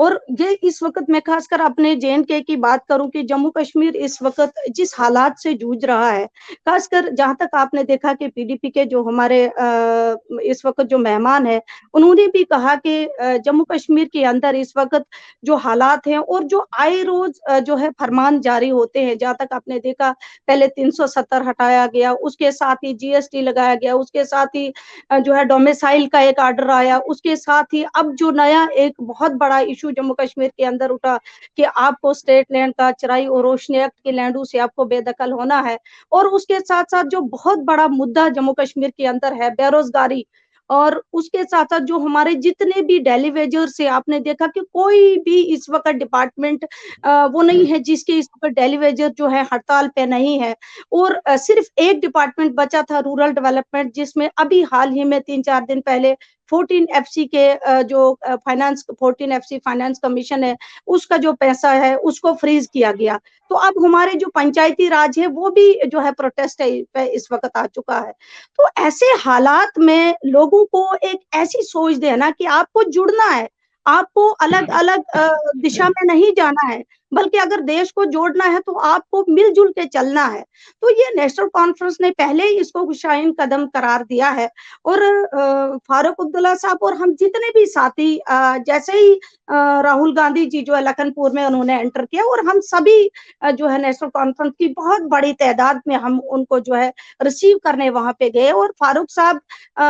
और ये इस वक्त मैं खासकर अपने JNK की बात करूं कि जम्मू कश्मीर इस वक्त जिस हालात से जूझ रहा है, खासकर जहां तक आपने देखा कि PDP के जो हमारे इस वक्त जो मेहमान है, उन्होंने भी कहा कि जम्मू कश्मीर के अंदर इस वक्त जो हालात हैं और जो आए रोज जो है फरमान जारी होते हैं, जहां तक आपने देखा पहले 370 हटाया गया, उसके साथ ही GST लगाया गया, उसके साथ ही जो है डोमिसाइल का एक आर्डर आया, उसके साथ ही अब जो नया एक बहुत बड़ा इशू जम्मू कश्मीर के अंदर उठा कि आपको स्टेट लैंड का चराई और रोशनी एक्ट के लैंडों से आपको बेदखल होना है। और उसके साथ साथ जो बहुत बड़ा मुद्दा जम्मू कश्मीर के अंदर है बेरोजगारी, और उसके साथ साथ जो हमारे जितने भी डेली वेजर्स से आपने देखा कि कोई भी इस वक्त डिपार्टमेंट वो नहीं है जिसके इस वक्त डेली वेजर जो है हड़ताल पे नहीं है। और सिर्फ एक डिपार्टमेंट बचा था रूरल डेवलपमेंट, जिसमें अभी हाल ही में 3-4 दिन पहले 14FC के जो फाइनेंस 14FC फाइनेंस कमीशन है, उसका जो पैसा है उसको फ्रीज किया गया। तो अब हमारे जो पंचायती राज है वो भी जो है प्रोटेस्ट है पे इस वक्त आ चुका है। तो ऐसे हालात में लोगों को एक ऐसी सोच देना कि आपको जुड़ना है, आपको अलग-अलग दिशा में नहीं जाना है, बल्कि अगर देश को जोड़ना है तो आपको मिलजुल के चलना है। तो ये नेशनल कॉन्फ्रेंस ने पहले ही इसको गुशाइन कदम करार दिया है। और फारूक अब्दुल्ला साहब और हम जितने भी साथी जैसे ही राहुल गांधी जी जो है लखनपुर में उन्होंने एंटर किया, और हम सभी जो है नेशनल कॉन्फ्रेंस की बहुत बड़ी तादाद में हम उनको जो है रिसीव करने वहां पे गए। और फारूक साहब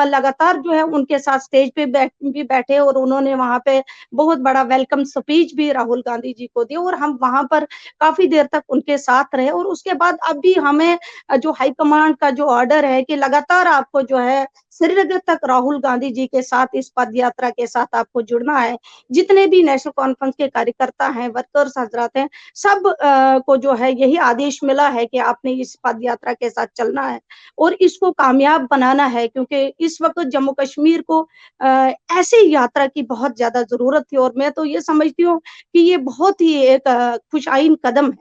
लगातार जो है उनके साथ स्टेज पे भी बैठे, और उन्होंने वहां पे बहुत बड़ा वेलकम स्पीच भी राहुल गांधी जी को दी, और हम वहां पर काफी देर तक उनके साथ रहे। और उसके बाद अभी हमें जो हाईकमांड का जो ऑर्डर है कि लगातार आपको जो है श्रीनगर तक राहुल गांधी जी के साथ इस पद यात्रा के साथ आपको जुड़ना है। जितने भी नेशनल कॉन्फ्रेंस के कार्यकर्ता हैं, वर्कर्स हजरात हैं, सब को जो है यही आदेश मिला है कि आपने इस पद यात्रा के साथ चलना है और इसको कामयाब बनाना है, क्योंकि इस वक्त जम्मू कश्मीर को ऐसी यात्रा की बहुत ज्यादा जरूरत थी। और मैं तो ये समझती हूँ कि ये बहुत ही एक खुशाइन कदम है।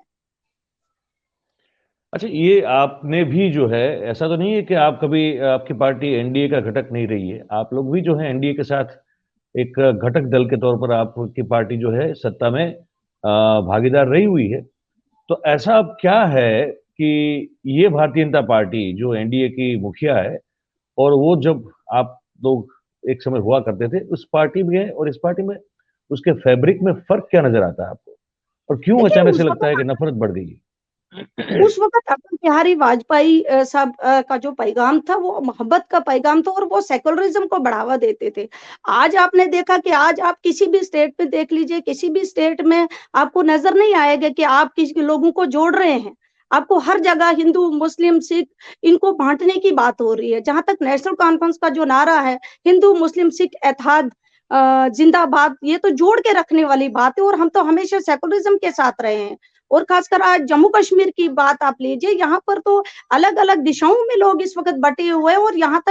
अच्छा, ये आपने भी जो है, ऐसा तो नहीं है कि आप कभी आपकी पार्टी एनडीए का घटक नहीं रही है, आप लोग भी जो है एनडीए के साथ एक घटक दल के तौर पर आपकी पार्टी जो है सत्ता में भागीदार रही हुई है। तो ऐसा अब क्या है कि ये भारतीय जनता पार्टी जो एनडीए की मुखिया है, और वो जब आप लोग एक समय हुआ करते थे उस पार्टी में और इस पार्टी में, उसके फैब्रिक में फर्क क्या नजर आता है आपको, और क्यों देखिए अचानक उस से लगता है वक्त कि नफरत बढ़ गई है? उस वक्त अटल बिहारी वाजपेयी साहब का जो पैगाम था वो मोहब्बत का पैगाम था, और वो सेकुलरिज्म को बढ़ावा देते थे। आज आपने देखा कि आज आप किसी भी स्टेट में देख लीजिए, किसी भी स्टेट में आपको नजर नहीं आएगा कि आप किसी लोगों को जोड़ रहे हैं। आपको हर जगह हिंदू, मुस्लिम, सिख इनको बांटने की बात हो रही है। जहां तक नेशनल कॉन्फ्रेंस का जो नारा है, हिंदू, मुस्लिम, सिख इत्तेहाद जिंदाबाद, ये तो जोड़ के रखने वाली बात है, और हम तो हमेशा सेकुलरिज्म के साथ रहे हैं। और खासकर आज जम्मू कश्मीर की बात आप लीजिए, यहाँ पर तो अलग अलग दिशाओं में लोग इस वक्त बटे हुए हैं, और यहाँ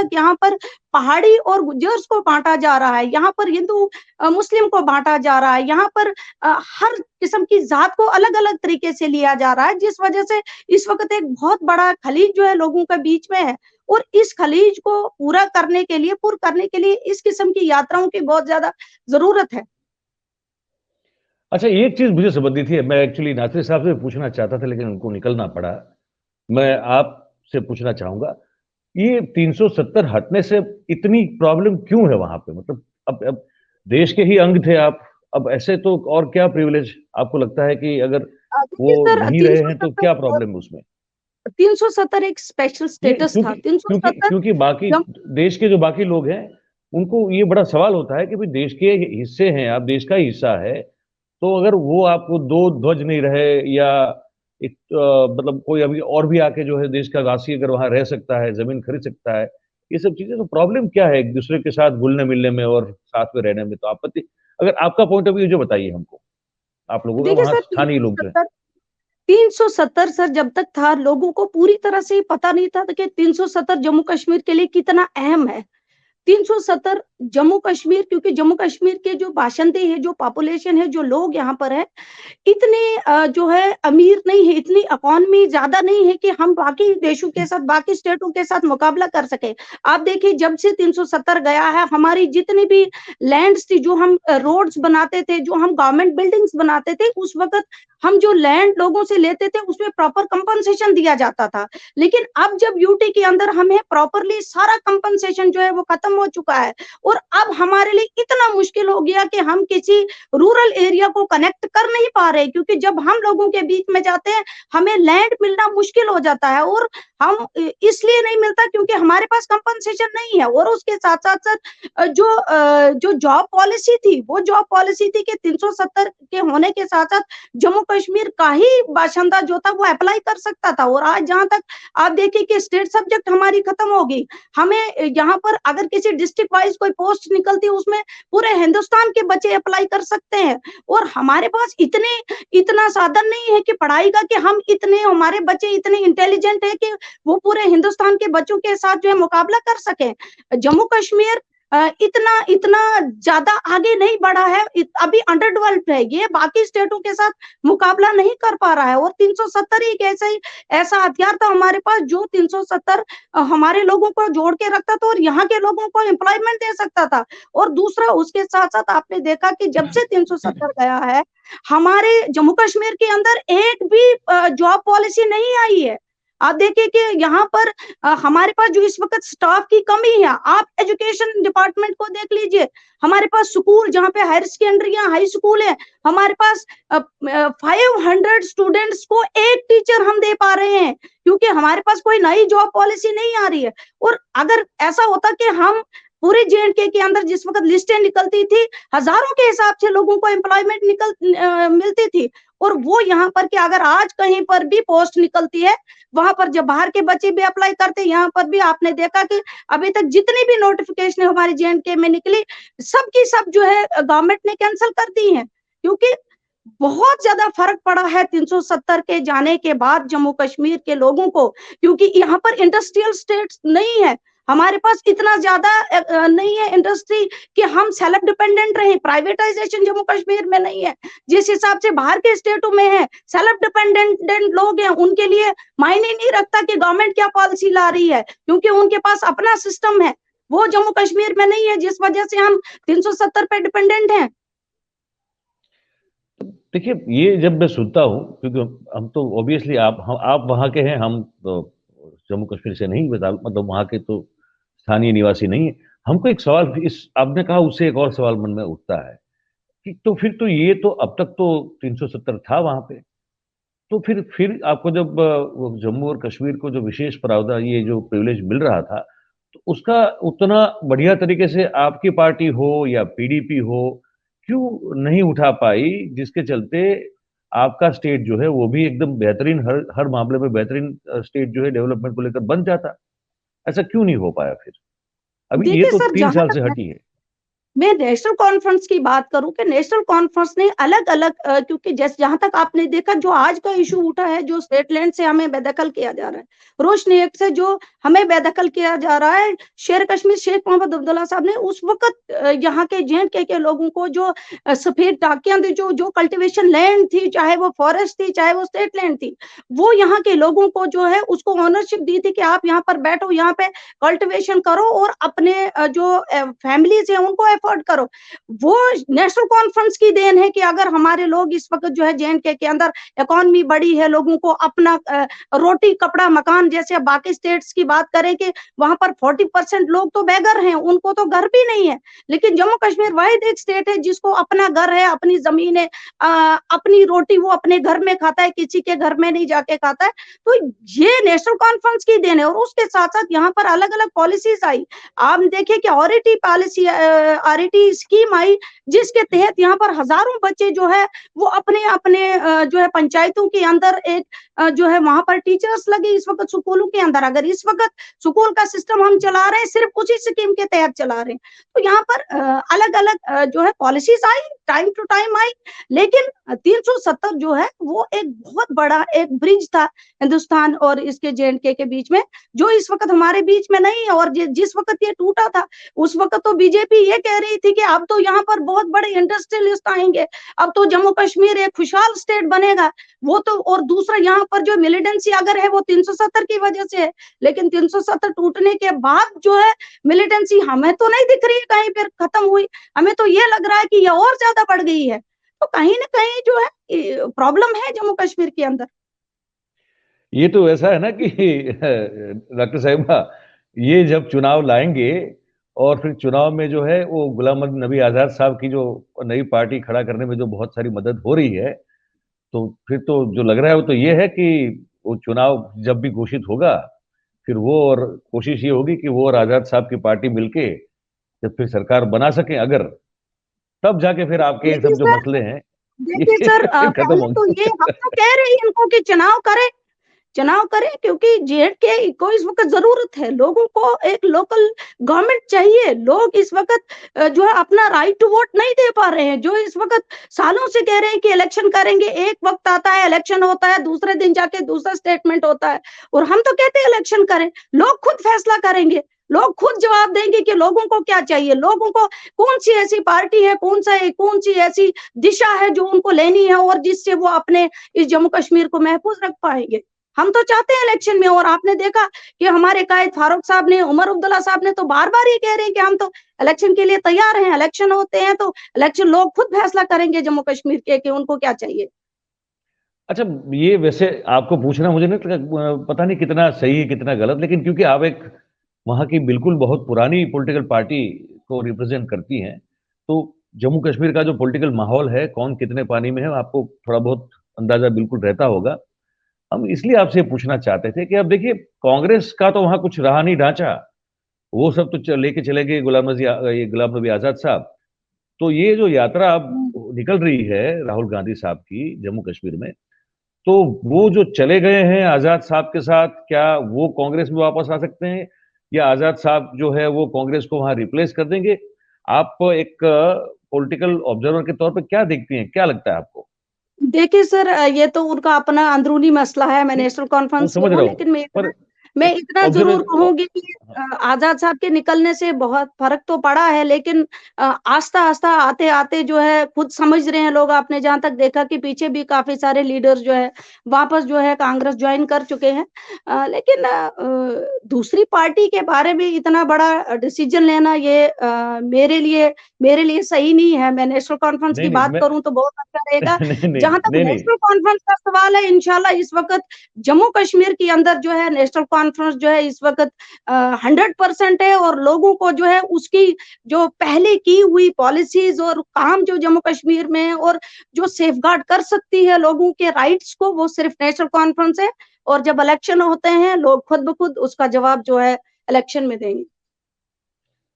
पर पहाड़ी और गुज्जर्स को बांटा जा रहा है, यहाँ पर हिंदू मुस्लिम को बांटा जा रहा है, यहाँ पर हर किस्म की जात को अलग अलग तरीके से लिया जा रहा है, जिस वजह से इस वक्त एक बहुत बड़ा खलीज जो है लोगों के बीच में है। और इस खलीज को पूरा करने के लिए इस किस्म की यात्राओं की बहुत ज्यादा जरूरत है। अच्छा, एक चीज मुझे समझनी थी, मैं एक्चुअली नासिर साहब से पूछना चाहता था लेकिन उनको निकलना पड़ा। मैं आपसे पूछना चाहूंगा, ये 370 हटने से इतनी प्रॉब्लम क्यों है वहां पे? मतलब अब देश के ही अंग थे आप, अब ऐसे तो और क्या प्रिविलेज आपको लगता है कि अगर वो देखिए सर, नहीं रहे हैं तो क्या प्रॉब्लम है उसमें? 370 एक स्पेशल ये स्टेटस था। क्योंकि क्योंकि 370 क्योंकि बाकी जब देश के जो बाकी लोग हैं उनको ये बड़ा सवाल होता है कि भाई देश के हिस्से हैं आप, देश का ही हिस्सा है, तो अगर वो आपको दो ध्वज नहीं रहे, या एक मतलब कोई अभी और भी आके जो है देश का वासी अगर वहां रह सकता है, जमीन खरीद सकता है, ये सब चीजें, तो प्रॉब्लम क्या है एक दूसरे के साथ घुलने मिलने में और साथ में रहने में? तो आपत्ति, अगर आपका पॉइंट ऑफ व्यू जो बताइए हमको, आप लोगों का देखिए वहां सर, स्थानीय लोग जो है। 370 सर जब तक था, लोगों को पूरी तरह से पता नहीं था कि 370 जम्मू कश्मीर के लिए कितना अहम है। 370 जम्मू कश्मीर, क्योंकि जम्मू कश्मीर के जो बाशिंदे हैं, जो पॉपुलेशन है, जो लोग यहाँ पर है, इतने जो है अमीर नहीं है, इतनी इकोनॉमी ज्यादा नहीं है कि हम बाकी देशों के साथ, बाकी स्टेटों के साथ मुकाबला कर सके। आप देखिए जब से 370 गया है, हमारी जितनी भी लैंड्स थी, जो हम रोड्स बनाते थे, जो हम गवर्नमेंट बिल्डिंग्स बनाते थे, उस वक्त हम जो लैंड लोगों से लेते थे उसमें प्रॉपर कंपनसेशन दिया जाता था। लेकिन अब जब यूटी के अंदर हमें प्रॉपरली सारा कंपनसेशन जो है वो खत्म हो चुका है, और अब हमारे लिए इतना मुश्किल हो गया कि हम किसी रूरल एरिया को कनेक्ट कर नहीं पा रहे, क्योंकि जब हम लोगों के बीच में जाते हैं हमें लैंड मिलना मुश्किल हो जाता है, और हम इसलिए नहीं मिलता क्योंकि हमारे पास कंपनसेशन नहीं है। और उसके साथ साथ जो जॉब पॉलिसी थी, वो जॉब पॉलिसी थी कि 370 के होने के साथ साथ जम्मू कश्मीर का ही बाशिंदा जो था वो अप्लाई कर सकता था। और आज जहां तक आप देखिए कि स्टेट सब्जेक्ट हमारी खत्म हो गई, हमें यहाँ पर अगर किसी डिस्ट्रिक्ट वाइज कोई पोस्ट निकलती है उसमें पूरे हिंदुस्तान के बच्चे अप्लाई कर सकते हैं, और हमारे पास इतना साधन नहीं है कि पढ़ाई का, कि हम इतने, हमारे बच्चे इतने इंटेलिजेंट है कि वो पूरे हिंदुस्तान के बच्चों के साथ जो है मुकाबला कर सके। जम्मू कश्मीर इतना ज्यादा आगे नहीं बढ़ा है, अभी अंडर डेवलप्ड है, ये बाकी स्टेटों के साथ मुकाबला नहीं कर पा रहा है। और 370 एक ऐसा हथियार था हमारे पास जो 370 हमारे लोगों को जोड़ के रखता था और यहाँ के लोगों को एम्प्लॉयमेंट दे सकता था। और दूसरा, उसके साथ साथ आपने देखा कि जब से 370 गया है, हमारे जम्मू कश्मीर के अंदर एक भी जॉब पॉलिसी नहीं आई है। आप देखिए कि यहाँ पर हमारे पास जो इस वक्त स्टाफ की कमी है, आप एजुकेशन डिपार्टमेंट को देख लीजिए, हमारे पास स्कूल जहाँ पे हायर सेकेंडरी या हाई स्कूल है, हमारे पास 500 स्टूडेंट्स को एक टीचर हम दे पा रहे हैं, क्योंकि हमारे पास कोई नई जॉब पॉलिसी नहीं आ रही है। और अगर ऐसा होता कि हम पूरे जे&के के अंदर जिस वक्त लिस्टें निकलती थी, हजारों के हिसाब से लोगों को एम्प्लॉयमेंट मिलती थी, और वो यहाँ पर कि अगर आज कहीं पर भी पोस्ट निकलती है, वहां पर जब बाहर के बच्चे भी अप्लाई करते हैं, यहाँ पर भी आपने देखा कि अभी तक जितनी भी नोटिफिकेशन हमारे जे&के में निकली, सबकी सब जो है गवर्नमेंट ने कैंसिल कर दी है, क्योंकि बहुत ज्यादा फर्क पड़ा है 370 के जाने के बाद जम्मू कश्मीर के लोगों को, क्योंकि यहाँ पर इंडस्ट्रियल स्टेट नहीं है, हमारे पास इतना ज्यादा नहीं है इंडस्ट्री कि हम सेल्फ डिपेंडेंट रहे। प्राइवेटाइजेशन जम्मू कश्मीर में नहीं है, जिस हिसाब से बाहर के स्टेटों में है। सेल्फ डिपेंडेंट लोग हैं, उनके लिए मायने नहीं रखता कि गवर्नमेंट क्या पॉलिसी ला रही है, क्योंकि उनके पास अपना सिस्टम है। वो जम्मू कश्मीर में नहीं है, जिस वजह से हम 370 पे डिपेंडेंट हैं। देखिए, ये जब मैं सुनता हूँ, क्योंकि हम तो ऑब्वियसली आप वहाँ के हैं, हम तो जम्मू कश्मीर से नहीं, मतलब वहाँ के तो स्थानीय निवासी नहीं है। हमको एक सवाल, इस आपने कहा, उससे एक और सवाल मन में उठता है कि तो फिर तो ये तो अब तक तो 370 था वहां पे, तो फिर आपको जब जम्मू और कश्मीर को जो विशेष प्रावधान, ये जो प्रिविलेज मिल रहा था, तो उसका उतना बढ़िया तरीके से आपकी पार्टी हो या पीडीपी हो क्यों नहीं उठा पाई, जिसके चलते आपका स्टेट जो है वो भी एकदम बेहतरीन, हर मामले में बेहतरीन स्टेट जो है डेवलपमेंट को लेकर बन जाता। ऐसा क्यों नहीं हो पाया फिर? अभी ये तो 3 साल से हटी है। मैं नेशनल कॉन्फ्रेंस की बात करूं कि नेशनल कॉन्फ्रेंस ने अलग अलग, क्योंकि जैसे जहां तक आपने देखा, जो आज का इशू उठा है, जो स्टेट लैंड से हमें बेदखल किया जा रहा है, रोशनी एक्ट से जो हमें बेदखल किया जा रहा है, शेर कश्मीर शेख मोहम्मद अब्दुल्ला साहब ने उस वक्त यहाँ के जे&के के लोगों को जो सफेद टाकियां थी, जो कल्टिवेशन लैंड थी, चाहे वो फॉरेस्ट थी, चाहे वो स्टेट लैंड थी, वो यहाँ के लोगों को जो है उसको ऑनरशिप दी थी कि आप यहाँ पर बैठो, यहाँ पे कल्टिवेशन करो और अपने जो फैमिलीज है उनको एफोर्ड करो। वो नेशनल कॉन्फ्रेंस की देन है कि अगर हमारे लोग इस वक्त जो है जे&के के अंदर इकोनॉमी बड़ी है, लोगों को अपना रोटी कपड़ा मकान, जैसे बाकी स्टेट्स की बात करें कि वहां पर 40% लोग तो बेघर हैं, उनको तो घर भी नहीं है, लेकिन जम्मू कश्मीर वाहिद एक स्टेट है जिसको अपना घर है, अपनी जमीन है, अपनी रोटी वो अपने घर में खाता है, किसी के घर में नहीं जाके खाता है। तो ये नेशनल कॉन्फ्रेंस की देन है। और उसके साथ साथ यहाँ पर अलग अलग पॉलिसीज आई। आप देखिए कि ऑरिटी पॉलिसी, ऑरिटी स्कीम आई, जिसके तहत यहाँ पर हजारों बच्चे जो है वो अपने अपने जो है पंचायतों के अंदर एक जो है वहां पर टीचर्स लगे इस वक्त स्कूलों के अंदर। अगर इस वक्त स्कूल का सिस्टम हम चला रहे हैं, सिर्फ उसी स्कीम के तहत चला रहे हैं। तो यहाँ पर अलग अलग जो है पॉलिसीज आई टाइम टू टाइम आई, लेकिन 370 जो है वो एक बहुत बड़ा एक ब्रिज था हिंदुस्तान और इसके J&K के बीच में, जो इस वक्त हमारे बीच में नहीं है। और जिस वक्त ये टूटा था उस वक्त तो बीजेपी ये कह रही थी कि अब तो यहाँ पर बहुत बड़े इंडस्ट्रियलिस्ट आएंगे, अब तो जम्मू कश्मीर एक खुशहाल स्टेट बनेगा। वो तो, और दूसरा यहाँ पर जो मिलिटेंसी अगर है वो 370 की वजह से है, लेकिन 370 टूटने के बाद जो है मिलिटेंसी हमें तो नहीं दिख रही है कहीं पर खत्म हुई, हमें तो ये लग रहा है कि ये और ज्यादा बढ़ गई है। तो कहीं ना कहीं जो है प्रॉब्लम है जम्मू कश्मीर के अंदर। ये तो ऐसा है ना कि डॉक्टर साहिबा, ये जब चुनाव लाएंगे और फिर चुनाव में जो है वो गुलाम नबी आजाद साहब की जो नई पार्टी खड़ा करने में जो बहुत सारी मदद हो रही है, तो फिर तो जो लग रहा है वो तो ये है कि वो चुनाव जब भी घोषित होगा फिर वो, और कोशिश ये होगी कि वो और आजाद साहब की पार्टी मिलके जब फिर सरकार बना सके अगर, तब जाके फिर आपके ये देखिए सब जो सर, मसले हैं देखिए ये सर, फिर खत्म पहले तो होंगे। ये हम तो कह रहे हैं इनको कि चुनाव करें, क्योंकि J&K को इस वक्त जरूरत है, लोगों को एक लोकल गवर्नमेंट चाहिए। लोग इस वक्त जो है अपना राइट टू वोट नहीं दे पा रहे हैं, जो इस वक्त सालों से कह रहे हैं कि इलेक्शन करेंगे, एक वक्त आता है इलेक्शन होता है, दूसरे दिन जाके दूसरा स्टेटमेंट होता है। और हम तो कहते हैं इलेक्शन करें, लोग खुद फैसला करेंगे, लोग खुद जवाब देंगे कि लोगों को क्या चाहिए, लोगों को कौन सी ऐसी पार्टी है, कौन सी ऐसी दिशा है जो उनको लेनी है और जिससे वो अपने इस जम्मू कश्मीर को महफूज रख पाएंगे। हम तो चाहते हैं इलेक्शन में, और आपने देखा कि हमारे कायद फारूक साहब ने, उमर अब्दुल्ला साहब ने तो बार बार ये कह रहे हैं कि हम तो इलेक्शन के लिए तैयार हैं, इलेक्शन होते हैं तो इलेक्शन लोग खुद फैसला करेंगे जम्मू कश्मीर के कि उनको क्या चाहिए। अच्छा, ये वैसे आपको पूछना मुझे नहीं पता नहीं कितना सही है कितना गलत, लेकिन क्योंकि आप एक वहाँ की बिल्कुल बहुत पुरानी पॉलिटिकल पार्टी को रिप्रेजेंट करती हैं, तो जम्मू कश्मीर का जो पॉलिटिकल माहौल है, कौन कितने पानी में है, आपको थोड़ा बहुत अंदाजा बिल्कुल रहता होगा। हम इसलिए आपसे पूछना चाहते थे कि अब देखिए, कांग्रेस का तो वहां कुछ रहा नहीं ढांचा, वो सब तो लेके चले गए गुलाम नबी आजाद साहब। तो ये जो यात्रा अब निकल रही है राहुल गांधी साहब की जम्मू कश्मीर में, तो वो जो चले गए हैं आजाद साहब के साथ, क्या वो कांग्रेस में वापस आ सकते हैं, या आजाद साहब जो है वो कांग्रेस को वहां रिप्लेस कर देंगे? आप एक पॉलिटिकल ऑब्जर्वर के तौर पे क्या देखती हैं, क्या लगता है आपको? देखिए सर, ये तो उनका अपना अंदरूनी मसला है, मैं नेशनल वो कॉन्फ्रेंस से समझ हूँ, रहा हूँ, लेकिन पर मैं इतना जरूर ऑब्जर्वेशन। कहूंगी कि आजाद साहब के निकलने से बहुत फर्क तो पड़ा है, लेकिन आस्ता आस्ता आते आते जो है खुद समझ रहे हैं लोग। आपने जहां तक देखा कि पीछे भी काफी सारे लीडर्स जो है वापस जो है कांग्रेस ज्वाइन कर चुके हैं। लेकिन दूसरी पार्टी के बारे में इतना बड़ा डिसीजन लेना ये मेरे लिए सही नहीं है। मैं नेशनल कॉन्फ्रेंस नहीं की नहीं बात मैं करूं तो बहुत अच्छा रहेगा। नहीं नहीं जहां तक नहीं नहीं नेशनल कॉन्फ्रेंस का सवाल है, इंशाल्लाह इस वक्त जम्मू कश्मीर के अंदर जो है नेशनल कॉन्फ्रेंस जो है इस वक्त 100% है, और लोगों को जो है उसकी जो पहले की हुई पॉलिसीज और काम जो जम्मू कश्मीर में है और जो सेफगार्ड कर सकती है लोगों के राइट्स को, वो सिर्फ नेशनल कॉन्फ्रेंस है। और जब इलेक्शन होते हैं लोग खुद ब खुद उसका जवाब जो है इलेक्शन में देंगे।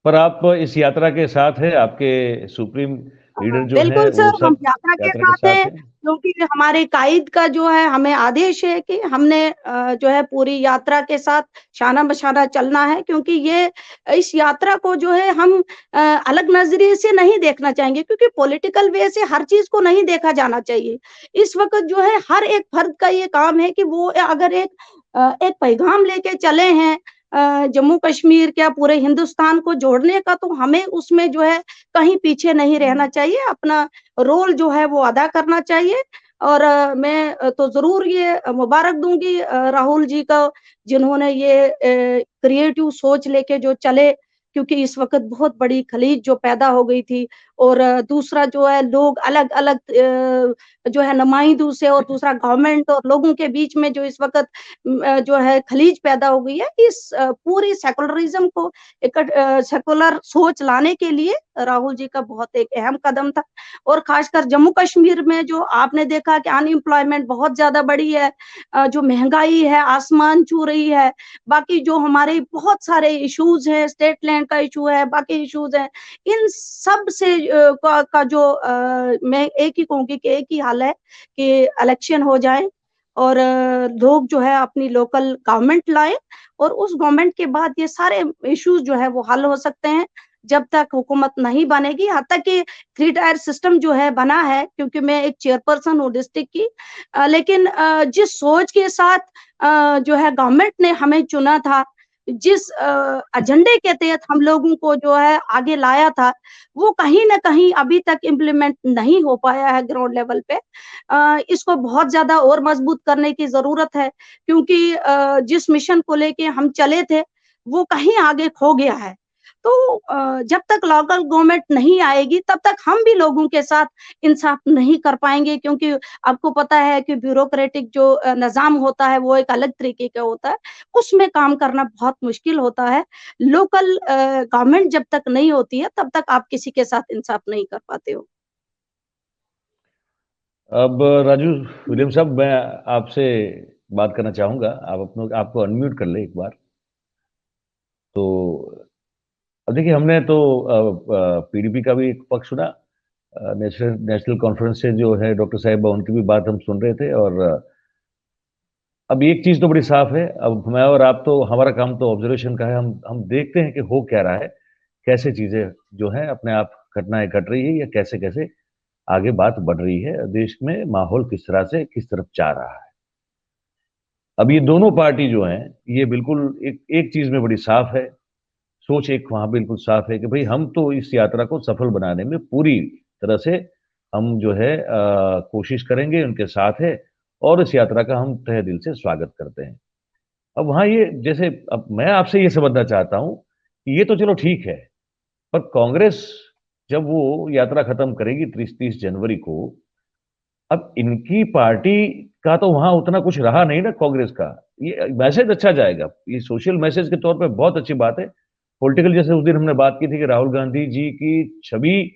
पर आप इस यात्रा के साथ है, आपके सुप्रीम लीडर जो हैं बिल्कुल वो सर, हम सब यात्रा के यात्रा के साथ हैं, साथ हैं? क्योंकि हमारे कायद का जो है हमें आदेश है कि हमने जो है पूरी यात्रा के साथ शाना बशाना चलना है, क्योंकि ये इस यात्रा को जो है हम अलग नजरिए से नहीं देखना चाहेंगे, क्योंकि पॉलिटिकल वे से हर चीज को नहीं देखा जाना चाहिए। इस वक्त जो है हर एक फर्द का ये काम है कि वो अगर एक पैगाम लेके चले हैं जम्मू कश्मीर क्या पूरे हिंदुस्तान को जोड़ने का, तो हमें उसमें जो है कहीं पीछे नहीं रहना चाहिए, अपना रोल जो है वो अदा करना चाहिए। और मैं तो जरूर ये मुबारक दूंगी राहुल जी का, जिन्होंने ये क्रिएटिव सोच लेके जो चले, क्योंकि इस वक्त बहुत बड़ी खलीज जो पैदा हो गई थी। और दूसरा जो है लोग अलग अलग जो है नुमाइंदों से, और दूसरा गवर्नमेंट और लोगों के बीच में जो इस वक्त जो है खलीज पैदा हो गई है, इस पूरी सेकुलरिज्म को एक सेकुलर सोच लाने के लिए राहुल जी का बहुत एक अहम कदम था। और खासकर जम्मू कश्मीर में जो आपने देखा कि अनएम्प्लॉयमेंट बहुत ज्यादा बढ़ी है, जो महंगाई है आसमान छू रही है, बाकी जो हमारे बहुत सारे इश्यूज हैं, स्टेट लैंड का इशू है, बाकी इश्यूज हैं, इन सब से का जो मैं एक ही कहूंगी कि एक ही हाल है कि इलेक्शन हो जाए और लोग जो है अपनी लोकल गवर्नमेंट लाए, और उस गवर्नमेंट के बाद ये सारे इश्यूज जो है वो हल हो सकते हैं। जब तक हुकूमत नहीं बनेगी, यहाँ तक कि 3 टायर सिस्टम जो है बना है, क्योंकि मैं एक चेयरपर्सन हूँ डिस्ट्रिक्ट की, लेकिन जिस सोच के साथ जो है गवर्नमेंट ने हमें चुना था, जिस एजेंडे के तहत हम लोगों को जो है आगे लाया था, वो कहीं न कहीं अभी तक इम्प्लीमेंट नहीं हो पाया है ग्राउंड लेवल पे। इसको बहुत ज़्यादा और मजबूत करने की ज़रूरत है, क्योंकि जिस मिशन को लेके हम चले थे, वो कहीं आगे खो गया है। तो जब तक लोकल गवर्नमेंट नहीं आएगी, तब तक हम भी लोगों के साथ इंसाफ नहीं कर पाएँगे, क्योंकि आपको पता है कि ब्यूरोक्रेटिक जो निज़ाम होता है, वो एक अलग तरीके का होता है, उसमें काम करना बहुत मुश्किल होता है। लोकल गवर्नमेंट जब तक नहीं होती है, तब तक आप किसी के साथ इंसाफ नहीं कर पाते हो। अब राजू विलियम साहब, मैं आपसे बात करना चाहूंगा। आप आपको अनम्यूट कर ले एक बार। तो अब देखिए, हमने तो पीडीपी का भी एक पक्ष सुना, नेशनल नेशनल कॉन्फ्रेंस से जो है डॉक्टर साहिबा, उनकी भी बात हम सुन रहे थे। और अब एक चीज तो बड़ी साफ है, अब मैं और आप तो, हमारा काम तो ऑब्जर्वेशन का है। हम देखते हैं कि हो क्या रहा है, कैसे चीजें जो है अपने आप घटनाएं घट रही है, या कैसे कैसे आगे बात बढ़ रही है, देश में माहौल किस तरह से किस तरफ जा रहा है। अब ये दोनों पार्टी जो हैं, ये बिल्कुल एक चीज में बड़ी साफ है, सोच एक वहां बिल्कुल साफ है कि भाई हम तो इस यात्रा को सफल बनाने में पूरी तरह से हम जो है कोशिश करेंगे, उनके साथ है, और इस यात्रा का हम तहे दिल से स्वागत करते हैं। अब वहां ये जैसे, अब मैं आपसे ये समझना चाहता हूं कि ये तो चलो ठीक है, पर कांग्रेस जब वो यात्रा खत्म करेगी 30 जनवरी को, अब इनकी पार्टी का तो वहां उतना कुछ रहा नहीं ना कांग्रेस का। ये मैसेज अच्छा जाएगा, ये सोशल मैसेज के तौर पे बहुत अच्छी बात है। पॉलिटिकल, जैसे उस दिन हमने बात की थी कि राहुल गांधी जी की छवि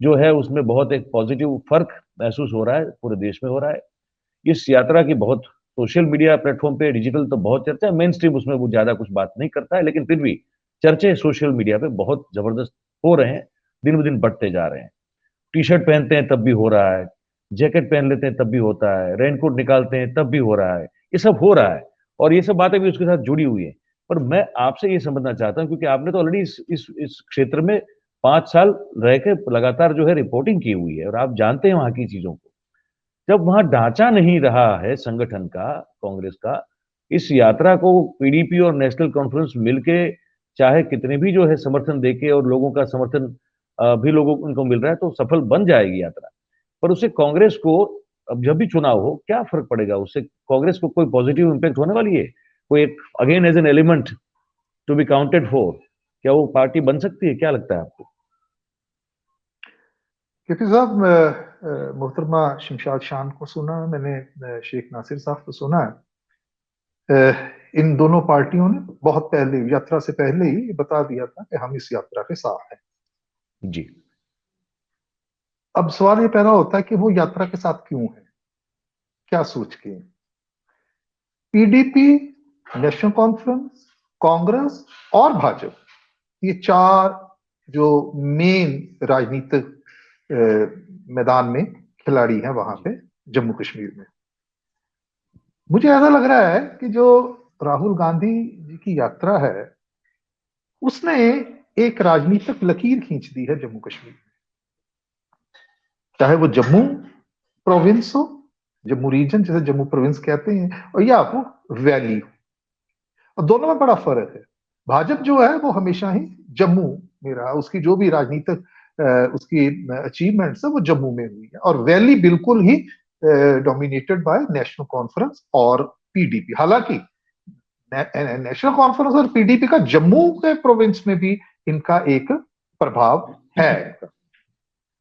जो है उसमें बहुत एक पॉजिटिव फर्क महसूस हो रहा है, पूरे देश में हो रहा है। इस यात्रा की बहुत सोशल मीडिया प्लेटफॉर्म पे, डिजिटल तो बहुत चर्चा है, मेन स्ट्रीम उसमें वो ज्यादा कुछ बात नहीं करता है, लेकिन फिर भी चर्चे सोशल मीडिया पे बहुत जबरदस्त हो रहे हैं, दिन ब दिन बढ़ते जा रहे हैं। टी शर्ट पहनते हैं तब भी हो रहा है, जैकेट पहन लेते हैं तब भी होता है, रेनकोट निकालते हैं तब भी हो रहा है, ये सब हो रहा है, और ये सब बातें भी उसके साथ जुड़ी हुई है। पर मैं आपसे ये समझना चाहता हूँ, क्योंकि आपने तो ऑलरेडी इस क्षेत्र में 5 साल रह के लगातार जो है रिपोर्टिंग की हुई है, और आप जानते हैं वहां की चीजों को। जब वहां ढांचा नहीं रहा है संगठन का, कांग्रेस का, इस यात्रा को पीडीपी और नेशनल कॉन्फ्रेंस मिलके चाहे कितने भी जो है समर्थन देके, और लोगों का समर्थन भी लोगों को उनको मिल रहा है, तो सफल बन जाएगी यात्रा। पर उससे कांग्रेस को, अब जब भी चुनाव हो, क्या फर्क पड़ेगा उससे? कांग्रेस को कोई पॉजिटिव इंपैक्ट होने वाली है? कोई एक again as an element to be counted for, क्या वो पार्टी बन सकती है? क्या लगता है आपको? केपी साहब, मोहतरमा शमशाद शान को सुना मैंने, शेख नासिर साहब को सुना है। इन दोनों पार्टियों ने बहुत पहले, यात्रा से पहले ही बता दिया था कि हम इस यात्रा के साथ हैं जी। अब सवाल ये पैदा होता है कि वो यात्रा के साथ क्यों है, क्या सोच के? पीडीपी, नेशनल कॉन्फ्रेंस, कांग्रेस और भाजपा, ये 4 जो मेन राजनीतिक मैदान में खिलाड़ी हैं वहां पे जम्मू कश्मीर में। मुझे ऐसा लग रहा है कि जो राहुल गांधी जी की यात्रा है, उसने एक राजनीतिक लकीर खींच दी है जम्मू कश्मीर में। चाहे वो जम्मू प्रोविंस हो, जम्मू रीजन जिसे जम्मू प्रोविंस कहते हैं, और या वो वैली हो, और दोनों में बड़ा फर्क है। भाजपा जो है वो हमेशा ही जम्मू में रहा, उसकी जो भी राजनीतिक उसकी अचीवमेंट्स है वो जम्मू में हुई है, और वैली बिल्कुल ही डोमिनेटेड बाय नेशनल कॉन्फ्रेंस और पीडीपी। हालांकि नेशनल कॉन्फ्रेंस और पीडीपी का जम्मू के प्रोविंस में भी इनका एक प्रभाव है।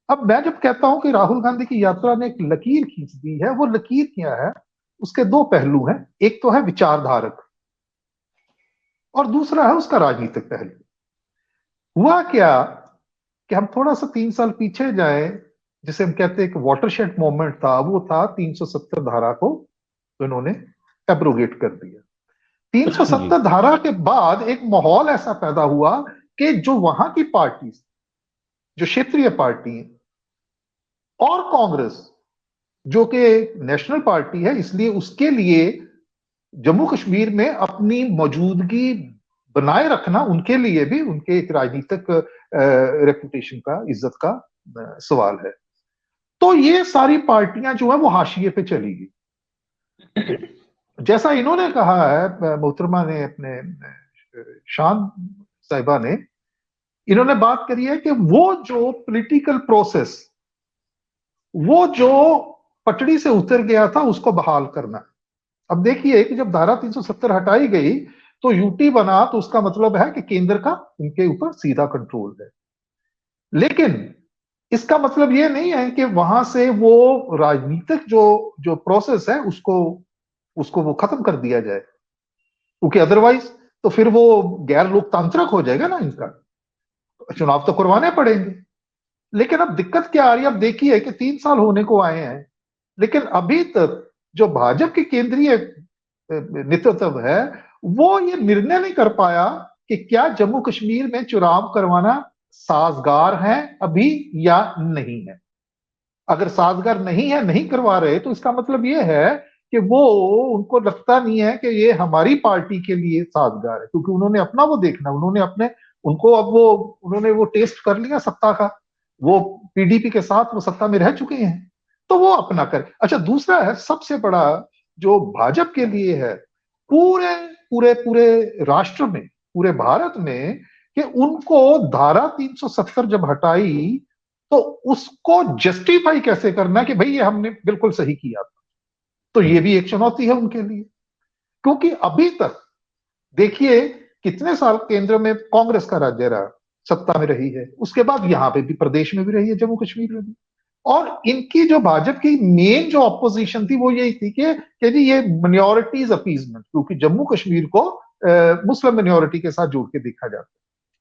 अब मैं जब कहता हूं कि राहुल गांधी की यात्रा ने एक लकीर खींच दी है, वो लकीर क्या है? उसके 2 पहलू हैं, एक तो है विचारधारक और दूसरा है उसका राजनीतिक पहलू। हुआ क्या कि हम थोड़ा सा 3 साल पीछे जाएं, जिसे हम कहते हैं कि वाटरशेड मोमेंट था, वो था 370 धारा को तो इन्होंने एब्रोगेट कर दिया। 370 धारा के बाद एक माहौल ऐसा पैदा हुआ कि जो वहां की पार्टी, जो क्षेत्रीय पार्टी और कांग्रेस जो कि नेशनल पार्टी है, इसलिए उसके लिए जम्मू कश्मीर में अपनी मौजूदगी बनाए रखना उनके लिए भी उनके एक राजनीतिक रेपुटेशन का, इज्जत का सवाल है। तो ये सारी पार्टियां जो है वो हाशिए पे चली गई। जैसा इन्होंने कहा है, मोहतरमा ने, अपने शान साहिबा ने, इन्होंने बात करी है कि वो जो पॉलिटिकल प्रोसेस, वो जो पटड़ी से उतर गया था, उसको बहाल करना। अब देखिए कि जब धारा 370 हटाई गई तो यूटी बना, तो उसका मतलब है कि केंद्र का उनके ऊपर सीधा कंट्रोल है। लेकिन इसका मतलब ये नहीं है कि वहां से वो राजनीतिक जो जो प्रोसेस है उसको वो खत्म कर दिया जाए, क्योंकि अदरवाइज तो फिर वो गैर लोकतांत्रिक हो जाएगा ना, इनका चुनाव तो करवाने पड़ेंगे। लेकिन अब दिक्कत क्या आ रही है, अब देखिए कि 3 साल होने को आए हैं, लेकिन अभी तक जो भाजपा की केंद्रीय नेतृत्व है वो ये निर्णय नहीं कर पाया कि क्या जम्मू कश्मीर में चुनाव करवाना साजगार है अभी या नहीं है। अगर साजगार नहीं है, नहीं करवा रहे, तो इसका मतलब ये है कि वो, उनको लगता नहीं है कि ये हमारी पार्टी के लिए साजगार है, क्योंकि उन्होंने अपना वो देखना, उन्होंने वो टेस्ट कर लिया सत्ता का, वो पीडीपी के साथ वो सत्ता में रह चुके हैं, तो वो अपना करे। अच्छा, दूसरा है सबसे बड़ा जो भाजपा के लिए है पूरे पूरे पूरे राष्ट्र में, पूरे भारत में, कि उनको धारा 370 जब हटाई तो उसको जस्टिफाई कैसे करना कि भाई ये हमने बिल्कुल सही किया था। तो ये भी एक चुनौती है उनके लिए, क्योंकि अभी तक देखिए कितने साल केंद्र में कांग्रेस का राज्य रहा, सत्ता में रही है, उसके बाद यहां पे भी प्रदेश में भी रही है, जम्मू कश्मीर में भी। और इनकी जो भाजपा की मेन जो ऑपोजिशन थी वो यही थी कि जी ये माइनॉरिटीज अपीजमेंट, क्योंकि जम्मू कश्मीर को मुस्लिम माइनॉरिटी के साथ जोड़ के देखा जाता है,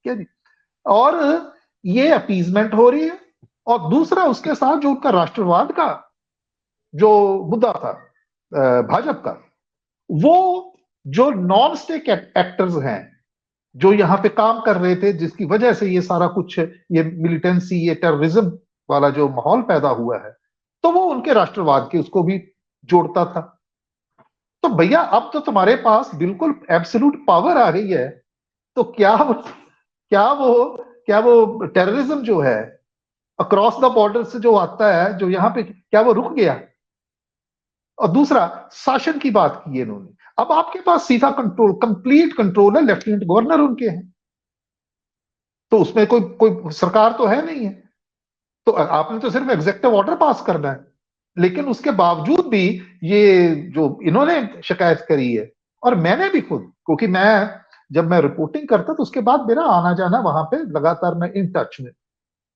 ठीक है जी, और ये अपीजमेंट हो रही है। और दूसरा उसके साथ जो उनका राष्ट्रवाद का जो मुद्दा था भाजपा का, वो जो नॉन स्टेट एक्टर्स हैं जो यहां पे काम कर रहे थे, जिसकी वजह से ये सारा कुछ, ये मिलिटेंसी, ये टेररिज्म वाला जो माहौल पैदा हुआ है, तो वो उनके राष्ट्रवाद के उसको भी जोड़ता था। तो भैया अब तो तुम्हारे पास बिल्कुल एब्सोल्यूट पावर आ गई है, तो क्या वो टेररिज्म जो है अक्रॉस द बॉर्डर से जो आता है, जो यहां पे, क्या वो रुक गया? और दूसरा, शासन की बात की है इन्होंने। अब आपके पास सीधा कंट्रोल, कंप्लीट कंट्रोल है, लेफ्टिनेंट गवर्नर उनके हैं, तो उसमें कोई सरकार तो है नहीं है, तो आपने तो सिर्फ एग्जेक्टिव ऑर्डर पास करना है। लेकिन उसके बावजूद भी ये जो इन्होंने शिकायत करी है, और मैंने भी खुद, क्योंकि जब मैं रिपोर्टिंग करता तो उसके बाद मेरा आना जाना वहां पे लगातार, मैं इन टच में,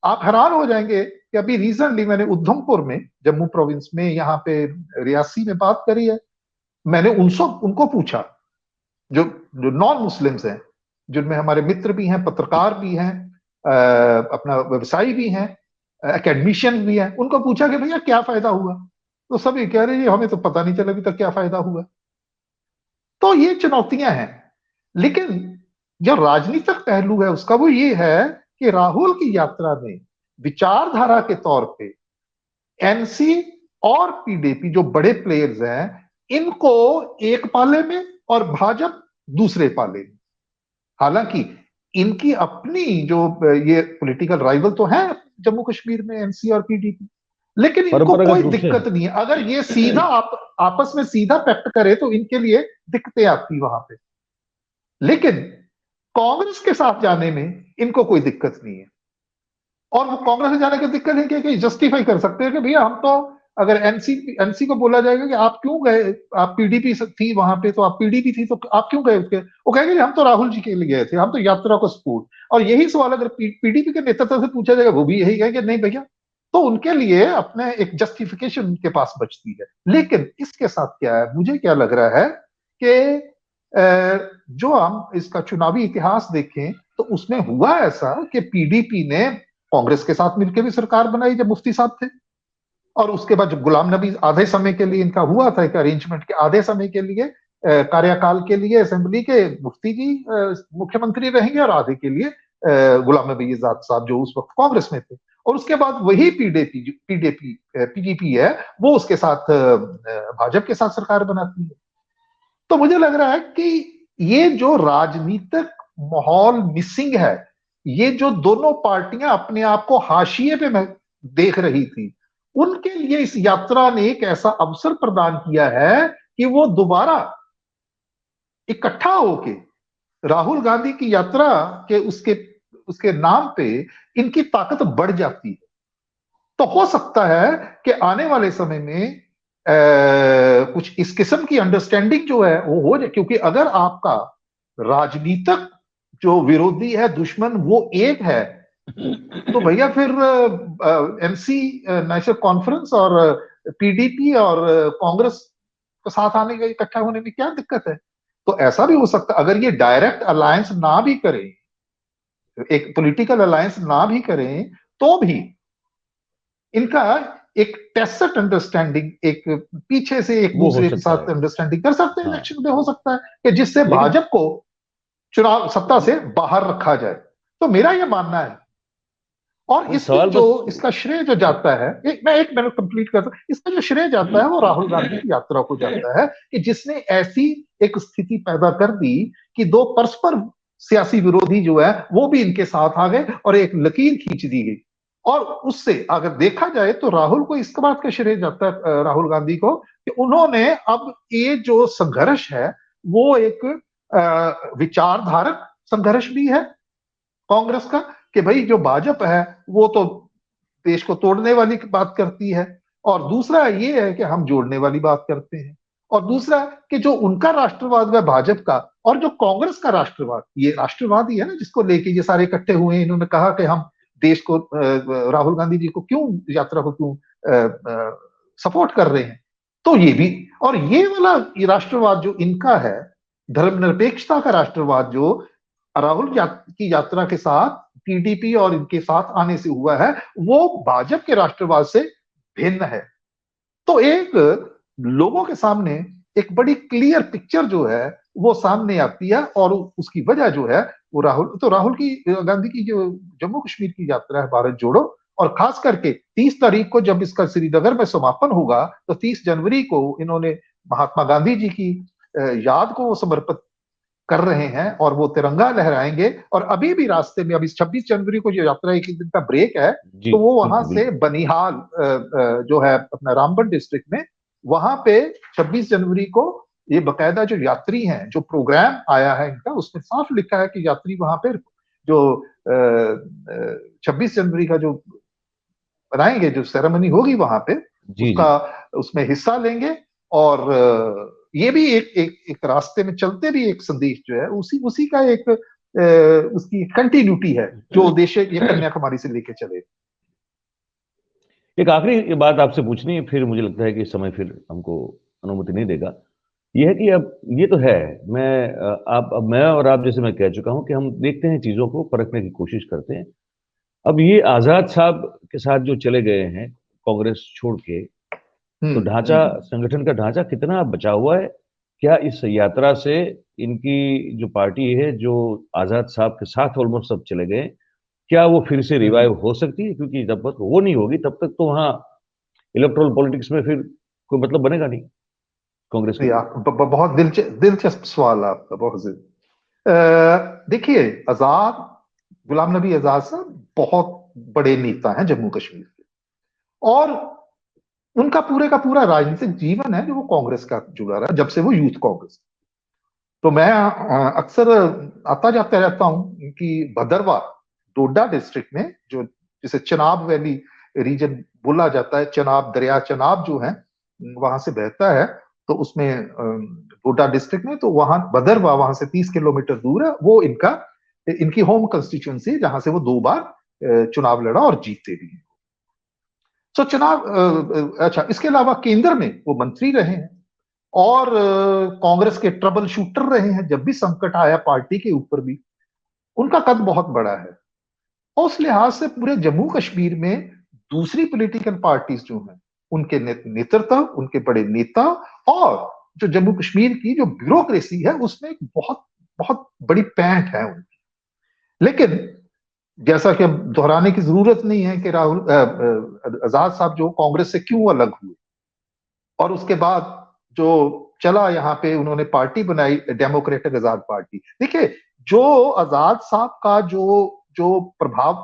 आप हैरान हो जाएंगे कि अभी रिसेंटली मैंने उधमपुर में, जम्मू प्रोविंस में, यहाँ पे रियासी में बात करी है। मैंने उनको पूछा, जो जो नॉन मुस्लिम्स हैं, जिनमें हमारे मित्र भी हैं, पत्रकार भी हैं, अपना व्यवसायी भी हैं, एकेडमिशियन भी हैं, उनको पूछा कि भैया क्या फायदा हुआ, तो सभी कह रहे हैं हमें तो पता नहीं चला अभी तक क्या फायदा हुआ। तो ये चुनौतियां हैं। लेकिन जो राजनीतिक पहलू है उसका वो ये है कि राहुल की यात्रा में विचारधारा के तौर पे एनसी और पीडीपी जो बड़े प्लेयर्स हैं, इनको एक पाले में और भाजपा दूसरे पाले में। हालांकि इनकी अपनी जो ये पॉलिटिकल राइवल तो है जम्मू कश्मीर में, एनसी और पीडीपी, लेकिन इनको कोई दिक्कत नहीं है। अगर ये सीधा आपस में सीधा पैक्ट करे तो इनके लिए दिक्कतें आती वहां पे, लेकिन कांग्रेस के साथ जाने में इनको कोई दिक्कत नहीं है। और वो कांग्रेस में जाने की दिक्कत है कि जस्टिफाई कर सकते हैं कि भैया हम तो, अगर एनसी को बोला जाएगा कि आप क्यों गए, आप पीडीपी थी वहां पे, तो आप पीडीपी थी तो आप क्यों गए उसके, वो कहेंगे हम तो राहुल जी के लिए गए थे, हम तो यात्रा को सपोर्ट। और यही सवाल अगर पीडीपी के नेतृत्व से पूछा जाएगा, वो भी यही कहेंगे नहीं भैया, तो उनके लिए अपने एक जस्टिफिकेशन उनके पास बचती है। लेकिन इसके साथ क्या है, मुझे क्या लग रहा है कि जो हम इसका चुनावी इतिहास देखें तो उसमें हुआ ऐसा कि पीडीपी ने कांग्रेस के साथ मिलकर भी सरकार बनाई जब मुफ्ती साहब थे, और उसके बाद जब गुलाम नबी, आधे समय के लिए इनका हुआ था एक अरेंजमेंट के, आधे समय के लिए कार्यकाल के लिए असेंबली के मुफ्ती जी मुख्यमंत्री रहेंगे और आधे के लिए गुलाम नबी आजाद साहब जो उस वक्त कांग्रेस में थे। और उसके बाद वही पीडीपी है वो उसके साथ भाजपा के साथ सरकार बनाती है। तो मुझे लग रहा है कि ये जो राजनीतिक माहौल मिसिंग है। ये जो दोनों पार्टियां अपने आप को हाशिए पे देख रही थी, उनके लिए इस यात्रा ने एक ऐसा अवसर प्रदान किया है कि वो दोबारा इकट्ठा होके राहुल गांधी की यात्रा के उसके उसके नाम पे इनकी ताकत बढ़ जाती है। तो हो सकता है कि आने वाले समय में कुछ इस किस्म की अंडरस्टैंडिंग जो है वो हो जाए, क्योंकि अगर आपका राजनीतिक जो विरोधी है, दुश्मन वो एक है, तो भैया फिर एमसी नेशनल कॉन्फ्रेंस और पीडीपी और कांग्रेस के साथ आने का इकट्ठा होने में क्या दिक्कत है। तो ऐसा भी हो सकता, अगर ये डायरेक्ट अलायंस ना भी करें, एक पॉलिटिकल अलायंस ना भी करें, तो भी इनका एक टेसिट अंडरस्टैंडिंग, एक पीछे से एक वो हो दूसरे के सकता साथ है। अंडरस्टैंडिंग कर सकते हैं। हाँ, इलेक्शन में हो सकता है कि जिससे लेकिन भाजपा को चुनाव सत्ता से बाहर रखा जाए। तो मेरा यह मानना है, और इसमें सवाल जो बस इसका श्रेय जो जाता है, मैं एक मिनट कंप्लीट करता हूं, इसका जो श्रेय जाता है वो राहुल गांधी की यात्रा को जाता है, कि जिसने ऐसी एक स्थिति पैदा कर दी कि दो परस्पर सियासी विरोधी जो है वो भी इनके साथ आ गए और एक लकीर खींच दी गई। और उससे अगर देखा जाए तो राहुल को इस बात का श्रेय जाता है, राहुल गांधी को, कि उन्होंने अब ये जो संघर्ष है वो एक विचारधारक संघर्ष भी है कांग्रेस का, कि भाई जो भाजपा है वो तो देश को तोड़ने वाली बात करती है, और दूसरा ये है कि हम जोड़ने वाली बात करते हैं। और दूसरा कि जो उनका राष्ट्रवाद है भाजपा का, और जो कांग्रेस का राष्ट्रवाद, ये राष्ट्रवाद ही है ना जिसको लेके ये सारे इकट्ठे हुए हैं। इन्होंने कहा कि हम देश को, राहुल गांधी जी को क्यों, यात्रा को क्यों सपोर्ट कर रहे हैं। तो ये भी, और ये वाला ये राष्ट्रवाद जो इनका है, धर्मनिरपेक्षता का राष्ट्रवाद, जो राहुल की यात्रा के साथ टीडीपी और इनके साथ आने से हुआ है, वो भाजपा के राष्ट्रवाद से भिन्न है। तो एक लोगों के सामने एक बड़ी क्लियर पिक्चर जो है वो सामने आती है, और उसकी वजह जो है वो राहुल की गांधी की जो जम्मू कश्मीर की यात्रा है भारत जोड़ो, और खास करके 30 तारीख को जब इसका श्रीनगर में समापन होगा, तो 30 जनवरी को इन्होंने महात्मा गांधी जी की याद को समर्पित कर रहे हैं, और वो तिरंगा लहराएंगे। और अभी भी रास्ते में, अभी 26 जनवरी को जो यात्रा एक दिन का ब्रेक है, जी, तो वो वहां बिल्कुल, से बिल्कुल। बनिहाल जो है अपना रामबन डिस्ट्रिक्ट में, वहां पे 26 जनवरी को ये बकायदा जो यात्री हैं, जो प्रोग्राम आया है इनका, उसमें साफ लिखा है कि यात्री वहां पे जो 26 जनवरी का जो बनाएंगे, जो सेरेमनी होगी वहां पे, जी, उसका जी। उसमें हिस्सा लेंगे। और ये भी एक रास्ते में चलते भी एक संदेश जो है उसी उसी का एक उसकी कंटिन्यूटी है, जो उद्देश्य ये कन्याकुमारी से लेके चले। एक आखिरी बात आपसे पूछनी है, फिर मुझे लगता है कि समय फिर हमको अनुमति नहीं देगा। ये है कि अब ये तो है, मैं और आप, जैसे मैं कह चुका हूं कि हम देखते हैं, चीज़ों को परखने की कोशिश करते हैं। अब ये आज़ाद साहब के साथ जो चले गए हैं कांग्रेस छोड़ के, तो ढांचा, संगठन का ढांचा कितना बचा हुआ है? क्या इस यात्रा से इनकी जो पार्टी है, जो आज़ाद साहब के साथ ऑलमोस्ट सब चले गए, क्या वो फिर से रिवाइव हो सकती है? क्योंकि जब तक वो नहीं होगी तब तक तो वहाँ इलेक्टोरल पॉलिटिक्स में फिर कोई मतलब बनेगा नहीं कांग्रेस के लिए। बहुत दिलचस्प सवाल आपका, बहुत देखिए, आजाद, गुलाम नबी आजाद साहब बहुत बड़े नेता हैं जम्मू कश्मीर के, और उनका पूरे का पूरा राजनीतिक जीवन है जो वो कांग्रेस का जुड़ा रहा है, जब से वो यूथ कांग्रेस। तो मैं अक्सर आता जाता रहता हूं कि भदरवा, डोडा डिस्ट्रिक्ट में, जो जिसे चनाब वैली रीजन बोला जाता है, चनाब दरिया, चनाब जो है वहां से बहता है, तो उसमें डोडा डिस्ट्रिक्ट में, तो वहां भदरवा वहां से 30 किलोमीटर दूर है, वो इनकी होम कंस्टिट्यूंसी, जहां से वो 2 बार चुनाव लड़ा और जीते भी हैं। तो चुनाव, अच्छा, इसके अलावा केंद्र में वो मंत्री रहे हैं, और कांग्रेस के ट्रबल शूटर रहे हैं। जब भी संकट आया पार्टी के ऊपर भी, उनका कद बहुत बड़ा है। और उस लिहाज से पूरे जम्मू कश्मीर में दूसरी पॉलिटिकल पार्टीज जो हैं, उनके नेतृत्व, उनके बड़े नेता, और जो जम्मू कश्मीर की जो ब्यूरोक्रेसी है, उसमें एक बहुत बहुत बड़ी पैंठ है उनकी। लेकिन जैसा कि अब दोहराने की जरूरत नहीं है कि राहुल आजाद साहब जो कांग्रेस से क्यों अलग हुए, और उसके बाद जो चला यहाँ पे, उन्होंने पार्टी बनाई डेमोक्रेटिक आजाद पार्टी। देखिए, जो आजाद साहब का जो प्रभाव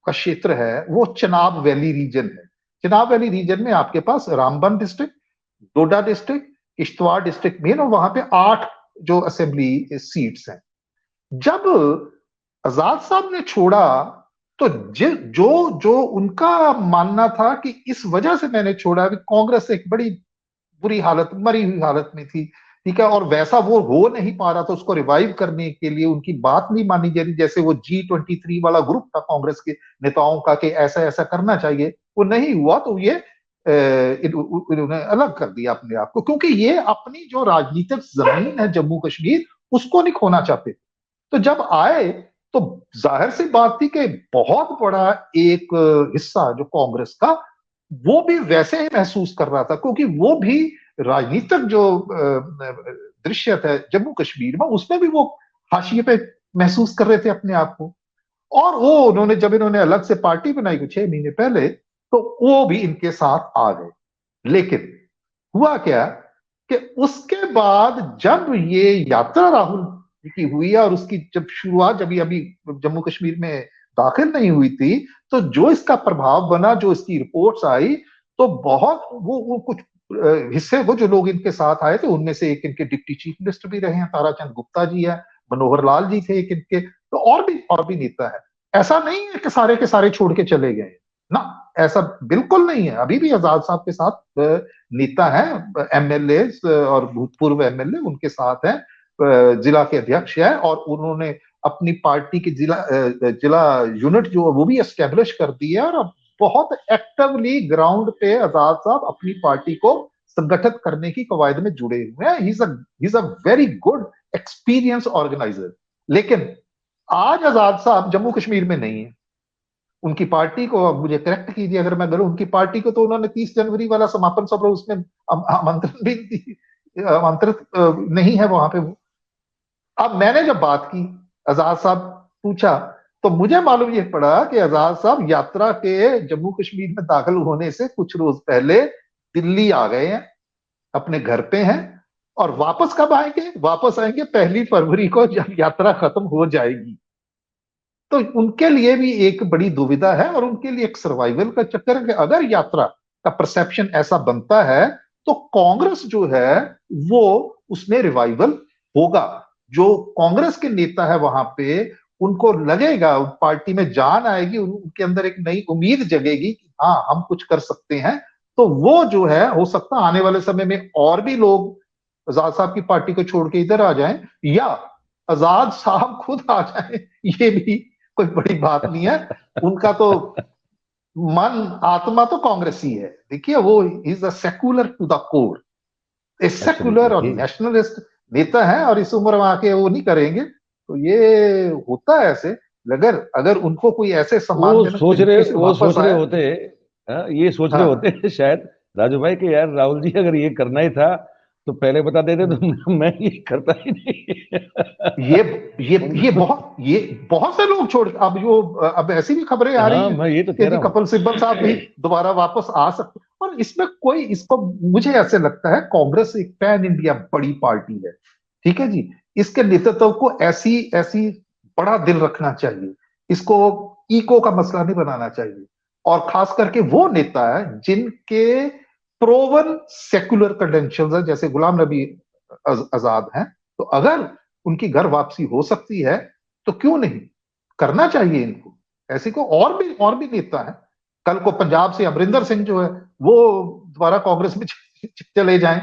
का क्षेत्र है वो चिनाब वैली रीजन है। चिनाब वैली रीजन में आपके पास रामबन डिस्ट्रिक्ट, डोडा डिस्ट्रिक्ट, किश्तवाड़ डिस्ट्रिक्ट मेन, और वहां पे 8 जो असेंबली सीट्स हैं। जब आजाद साहब ने छोड़ा तो जो उनका मानना था कि इस वजह से मैंने छोड़ा कि कांग्रेस एक बड़ी बुरी हालत, मरी हुई हालत में थी, ठीक है, और वैसा वो हो नहीं पा रहा था, उसको रिवाइव करने के लिए उनकी बात नहीं मानी जा रही, जैसे वो G23 वाला ग्रुप था कांग्रेस के नेताओं का कि ऐसा ऐसा करना चाहिए, वो नहीं हुआ, तो ये इन्होंने अलग कर दिया अपने आप को, क्योंकि ये अपनी जो राजनीतिक जमीन है जम्मू कश्मीर उसको नहीं खोना चाहते। तो जब आए तो जाहिर सी बात थी कि बहुत बड़ा एक हिस्सा जो कांग्रेस का वो भी वैसे ही महसूस कर रहा था, क्योंकि वो भी राजनीतिक जो दृश्य था जम्मू कश्मीर में उसमें भी वो हाशिए पे महसूस कर रहे थे अपने आप को। और वो उन्होंने जब इन्होंने अलग से पार्टी बनाई कुछ 6 महीने पहले, तो वो भी इनके साथ आ गए। लेकिन हुआ क्या कि उसके बाद जब ये यात्रा राहुल की हुई और उसकी जब शुरुआत, जब ये अभी जम्मू कश्मीर में दाखिल नहीं हुई थी, तो जो इसका प्रभाव बना, जो इसकी रिपोर्ट्स आई, तो बहुत वो कुछ हिस्से वो जो लोग इनके साथ आए थे उनमें से एक इनके डिप्टी चीफ मिनिस्टर भी रहे हैं, ताराचंद गुप्ता जी है, मनोहर लाल जी थे एक इनके, तो और भी नेता है। ऐसा नहीं है कि सारे के सारे छोड़ के चले गए ना, ऐसा बिल्कुल नहीं है। अभी भी आजाद साहब के साथ नेता हैं, एमएलए और भूतपूर्व एमएलए उनके साथ हैं, जिला के अध्यक्ष है, और उन्होंने अपनी पार्टी की जिला यूनिट जो वो भी एस्टेब्लिश कर दी है, और अब बहुत एक्टिवली ग्राउंड पे आजाद साहब अपनी पार्टी को संगठित करने की कवायद में जुड़े हुए हैं। He is a very good experience organiser. लेकिन आज आजाद साहब जम्मू कश्मीर में नहीं है। उनकी पार्टी को, अब मुझे करेक्ट कीजिए अगर मैं गलत, उनकी पार्टी को तो उन्होंने 30 जनवरी वाला समापन सभा उसमें आमंत्रण भी आमंत्रित नहीं है वहां पे वो। अब मैंने जब बात की, आजाद साहब पूछा, तो मुझे मालूम ये पड़ा कि आजाद साहब यात्रा के जम्मू कश्मीर में दाखिल होने से कुछ रोज पहले दिल्ली आ गए हैं, अपने घर पे हैं, और वापस कब आएंगे? वापस आएंगे 1 फरवरी को, जब यात्रा खत्म हो जाएगी। तो उनके लिए भी एक बड़ी दुविधा है, और उनके लिए एक सर्वाइवल का चक्कर है कि अगर यात्रा का परसेप्शन ऐसा बनता है तो कांग्रेस जो है वो उसमें रिवाइवल होगा। जो कांग्रेस के नेता है वहां पे, उनको लगेगा, पार्टी में जान आएगी, उनके अंदर एक नई उम्मीद जगेगी कि हाँ हम कुछ कर सकते हैं। तो वो जो है, हो सकता है आने वाले समय में और भी लोग आजाद साहब की पार्टी को छोड़ के इधर आ जाएं, या आजाद साहब खुद आ जाएं, ये भी कोई बड़ी बात नहीं है। उनका तो मन आत्मा तो कांग्रेस ही है। देखिए, वो is a secular to the core, a secular और नेशनलिस्ट नेता है, और इस उम्र में आके वो नहीं करेंगे, तो ये होता है ऐसे। अगर उनको कोई ऐसे सम्मानजनक तरीके से वापस आए, ये सोच रहे होते शायद राजू भाई कि यार राहुल जी अगर ये करना ही था तो पहले बता देते तो मैं ये करता ही नहीं। ये बहुत से लोग छोड़, अब ऐसी भी खबरें आ रही हैं, मैं ये तो कह रहा हूं कपिल सिब्बल साहब भी दोबारा वापस आ सकते। और इसमें कोई, इसको मुझे ऐसे लगता है कांग्रेस एक पैन इंडिया बड़ी पार्टी है, ठीक है जी, इसके नेतृत्व को ऐसी बड़ा दिल रखना चाहिए, इसको ईको का मसला नहीं बनाना चाहिए। और खास करके वो नेता है जिनके प्रोवन सेकुलर क्रेडेंशियल्स है, जैसे गुलाम नबी आजाद हैं, तो अगर उनकी घर वापसी हो सकती है तो क्यों नहीं करना चाहिए इनको। ऐसे को और भी नेता है, कल को पंजाब से अमरिंदर सिंह जो है वो दोबारा कांग्रेस में चले जाएं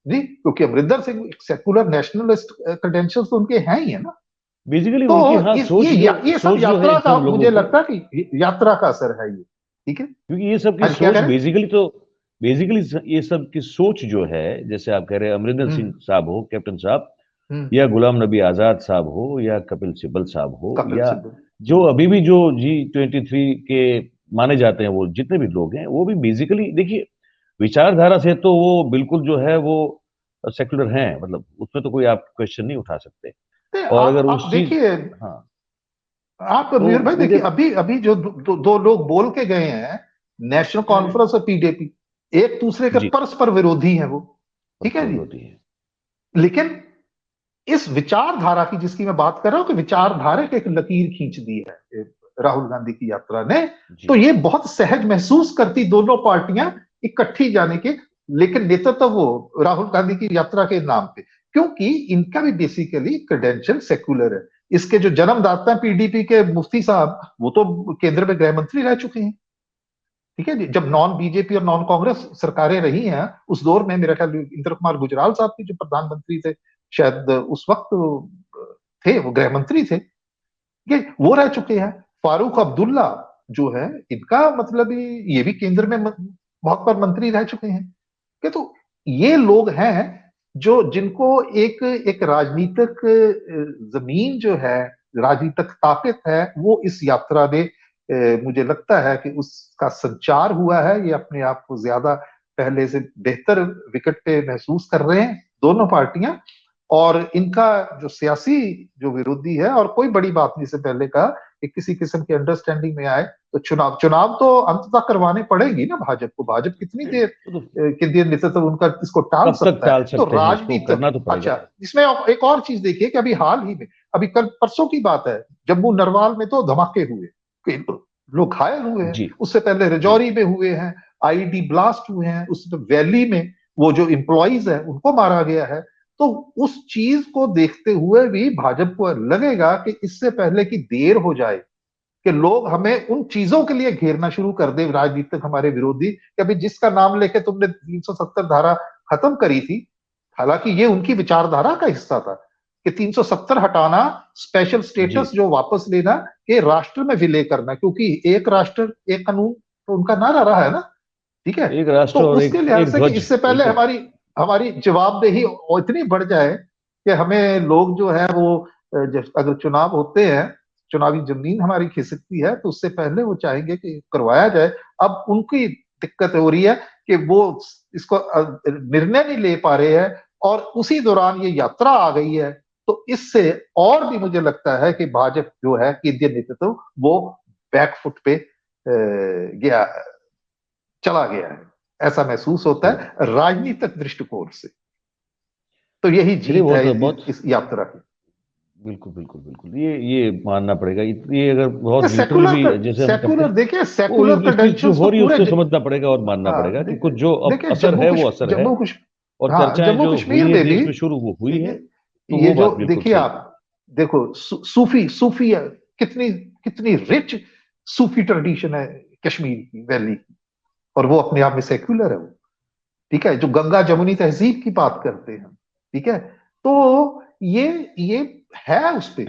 जी, क्योंकि Amarinder Singh secular nationalist credentials तो उनके हैं ही है ना। बेसिकली तो उनकी हाँ सोच ये सब यात्रा का, मुझे लगता है कि यात्रा का असर है ये, ठीक है, क्योंकि ये सब की सोच बेसिकली ये सब की सोच जो है, जैसे आप कह रहे हैं अमरिंदर सिंह साहब हो, कैप्टन साहब, या गुलाम नबी आजाद साहब हो, या कपिल सिब्बल साहब हो, या जो अभी भी जो G23 के माने जाते हैं, वो जितने भी लोग हैं, वो भी बेसिकली देखिए विचारधारा से तो वो बिल्कुल जो है वो सेक्युलर हैं, मतलब उसमें तो कोई आप क्वेश्चन नहीं उठा सकते। और अगर उस चीज, हाँ, आप मीर भाई देखिए, अभी जो दो लोग बोल के गए हैं, नेशनल कॉन्फ्रेंस और पीडीपी, एक दूसरे के परस्पर विरोधी हैं वो, ठीक है जी, लेकिन इस विचारधारा की जिसकी मैं बात कर रहा हूं कि विचारधारा की एक लकीर खींच दी है राहुल गांधी की यात्रा ने, तो ये बहुत सहज महसूस करती दोनों पार्टियां इकट्ठी जाने के, लेकिन नेतृत्व वो राहुल गांधी की यात्रा के नाम पे, क्योंकि इनका भी बेसिकली क्रेडेंशियल सेक्युलर है। इसके जो जन्मदाता हैं पीडीपी के मुफ्ती साहब, वो तो केंद्र में गृह मंत्री रह चुके हैं, ठीक है जी। जब नॉन बीजेपी और नॉन कांग्रेस सरकारें रही हैं उस दौर में, मेरा ख्याल इंद्र कुमार गुजराल साहब के जो प्रधानमंत्री थे शायद उस वक्त थे, वो गृह मंत्री थे, वो रह चुके हैं। फारूक अब्दुल्ला जो है, इनका मतलब ये भी केंद्र में बहुत बार मंत्री रह चुके हैं, कि तो ये लोग हैं जो जिनको एक राजनीतिक जमीन जो है, राजनीतिक ताकत है, वो इस यात्रा ने मुझे लगता है कि उसका संचार हुआ है। ये अपने आप को ज्यादा पहले से बेहतर विकेट पे महसूस कर रहे हैं दोनों पार्टियां, और इनका जो सियासी जो विरोधी है, और कोई बड़ी बात नहीं से पहले कहा कि किसी किस्म की अंडरस्टैंडिंग में आए तो चुनाव तो अंततः करवाने पड़ेगी ना भाजपा को। भाजपा कितनी देर केंद्रीय नेतृत्व उनका इसको टाल सकता है, तो राजनीतिक। अच्छा, इसमें एक और चीज देखिए कि अभी हाल ही में, अभी कल परसों की बात है, जम्मू नरवाल में तो धमाके हुए, लोग घायल हुए हैं, उससे पहले राजौरी में हुए हैं, आईडी ब्लास्ट हुए हैं, उसमें वैली में वो जो एम्प्लॉइज है उनको मारा गया है। तो उस चीज को देखते हुए भी भाजपा को लगेगा कि इससे पहले कि देर हो जाए कि लोग हमें उन चीजों के लिए घेरना शुरू कर दे, राजनीतिक हमारे विरोधी, कि अभी जिसका नाम लेके तुमने 370 धारा खत्म करी थी, हालांकि ये उनकी विचारधारा का हिस्सा था कि 370 हटाना, स्पेशल स्टेटस जो वापस लेना, ये राष्ट्र में विलय करना, क्योंकि एक राष्ट्र एक कानून तो उनका नारा रहा है ना, ठीक है। एक राष्ट्र तो और उसके लिहाज से कि इससे पहले हमारी जवाबदेही इतनी बढ़ जाए कि हमें लोग जो है वो, अगर चुनाव होते हैं, चुनावी जमीन हमारी खिसकती है, तो उससे पहले वो चाहेंगे कि करवाया जाए। अब उनकी दिक्कत हो रही है कि वो इसको निर्णय नहीं ले पा रहे हैं, और उसी दौरान ये यात्रा आ गई है, तो इससे और भी मुझे लगता है कि भाजपा जो है, केंद्रीय नेतृत्व वो बैकफुट पे चला गया है, ऐसा महसूस होता है राजनीतिक दृष्टिकोण से। तो यही जीत है इस यात्रा की। बिल्कुल बिल्कुल बिल्कुल, ये मानना पड़ेगा। ये अगर बहुत सेकुलर, जैसे सेकुलर देखिए, सेकुलर क्रेडेंशियल्स हो रही है उसको समझना पड़ेगा और मानना पड़ेगा कि कुछ जो असर है वो असर है, और चर्चाएं जो हुई है देश में शुरू हुई है, तो ये जो देखिए आप देखो, सूफी कितनी रिच सूफी ट्रेडिशन है कश्मीर की, वैली की, और वो अपने आप में सेक्युलर है वो, ठीक है। जो गंगा जमुनी तहजीब की बात करते हैं, ठीक है, तो ये है उस पे।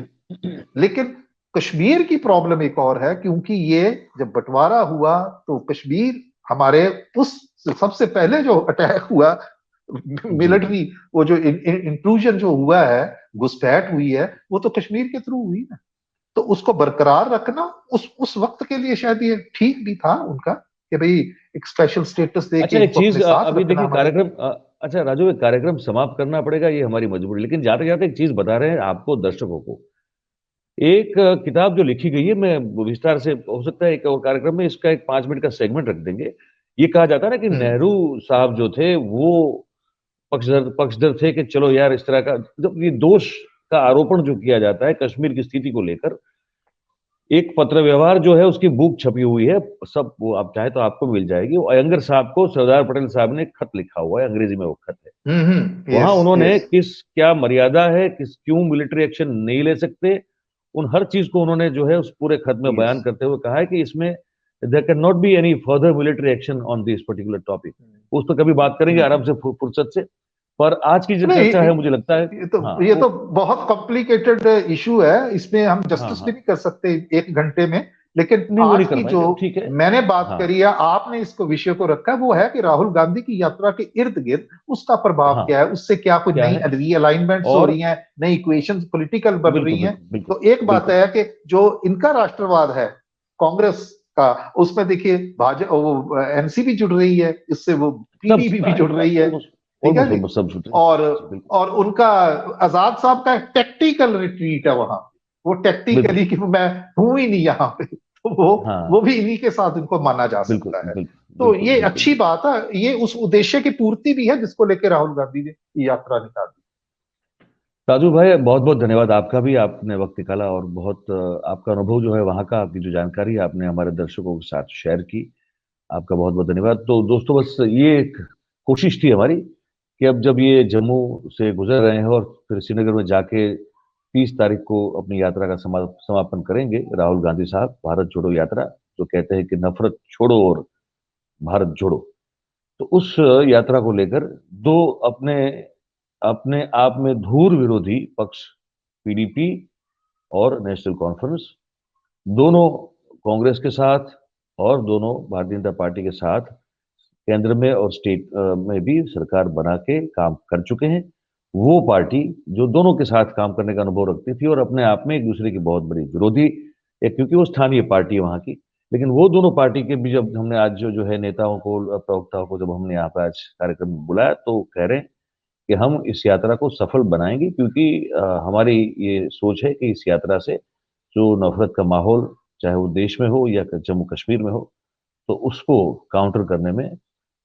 लेकिन कश्मीर की प्रॉब्लम एक और है, क्योंकि ये जब बंटवारा हुआ तो कश्मीर हमारे उस सबसे पहले जो अटैक हुआ मिलिट्री, वो जो इंट्रूजन जो हुआ है, घुसपैठ हुई है, वो तो कश्मीर के थ्रू हुई ना। तो उसको बरकरार रखना उस वक्त के लिए शायद ये ठीक भी था उनका कि भाई एक स्पेशल स्टेटस दे के। एक चीज अभी देखिए, कार्यक्रम, अच्छा राजू, एक कार्यक्रम समाप्त करना पड़ेगा, ये हमारी मजबूरी। लेकिन जाते जाते एक चीज बता रहे हैं आपको, दर्शकों को, एक किताब जो लिखी गई है, मैं विस्तार से हो सकता है एक और कार्यक्रम में इसका एक 5 मिनट का सेगमेंट रख देंगे। ये कहा जाता है ना कि नेहरू साहब जो थे वो पक्षधर थे कि चलो यार इस तरह का, जब ये दोष का आरोपण जो किया जाता है कश्मीर की स्थिति को लेकर, एक पत्र व्यवहार जो है उसकी बुक छपी हुई है, सब वो आप चाहे तो आपको मिल जाएगी। वो अयंगर साहब को सरदार पटेल साहब ने खत लिखा हुआ है, अंग्रेजी में वो खत है। वहां उन्होंने क्या मर्यादा है, क्यों मिलिट्री एक्शन नहीं ले सकते, उन हर चीज को उन्होंने जो है उस पूरे खत में बयान करते हुए कहा है कि इसमें there can not be any further military action on this particular topic. उस पर कभी बात करेंगे आराम से फुर्सत से, पर आज की जो चर्चा है मुझे लगता है ये तो बहुत कॉम्प्लिकेटेड इशू है, इसमें हम जस्टिस भी नहीं कर सकते 1 घंटे में। लेकिन आज की जो मैंने बात करी है, आपने इसको विषय को रखा है, वो है कि राहुल गांधी की यात्रा के इर्द गिर्द उसका प्रभाव क्या है, उससे क्या कुछ नई रीअलाइनमेंट हो रही है, नई इक्वेशंस पॉलिटिकल बन रही हैं। तो एक बात है कि जो इनका राष्ट्रवाद है कांग्रेस का, उसमें देखिए भाजपा, एनसीपी जुड़ रही है इससे, वो पीडीपी भी जुड़ रही है, ठीक है। और उनका आजाद साहब का टैक्टिकल रिट्रीट है वहां, वो टैक्टिकली कि मैं हूं ही नहीं यहाँ पे, तो वो भी इन्हीं के साथ इनको माना जा सकता है। तो ये अच्छी बात है, ये उस उद्देश्य की पूर्ति भी है जिसको लेकर राहुल गांधी ने यात्रा निकाली। राजू भाई, बहुत बहुत धन्यवाद आपका भी, आपने वक्त निकाला और बहुत आपका अनुभव जो है वहाँ का, आपकी जो जानकारी आपने हमारे दर्शकों के साथ शेयर की, आपका बहुत बहुत धन्यवाद। तो दोस्तों, बस ये एक कोशिश थी हमारी कि अब जब ये जम्मू से गुजर रहे हैं और फिर श्रीनगर में जाके 30 तारीख को अपनी यात्रा का समापन करेंगे, राहुल गांधी साहब, भारत जोड़ो यात्रा, जो कहते हैं कि नफरत छोड़ो और भारत जोड़ो। तो उस यात्रा को लेकर दो अपने अपने आप में धूर विरोधी पक्ष, पीडीपी और नेशनल कॉन्फ्रेंस, दोनों कांग्रेस के साथ और दोनों भारतीय जनता पार्टी के साथ केंद्र में और स्टेट में भी सरकार बना के काम कर चुके हैं। वो पार्टी जो दोनों के साथ काम करने का अनुभव रखती थी और अपने आप में एक दूसरे की बहुत बड़ी विरोधी, एक क्योंकि वो स्थानीय पार्टी है वहां की, लेकिन वो दोनों पार्टी के भी जब हमने आज जो है नेताओं को, प्रवक्ताओं को जब हमने यहाँ पे आज कार्यक्रम में बुलाया, तो कह रहे हैं कि हम इस यात्रा को सफल बनाएंगे, क्योंकि हमारी ये सोच है कि इस यात्रा से जो नफरत का माहौल, चाहे वो देश में हो या जम्मू कश्मीर में हो, तो उसको काउंटर करने में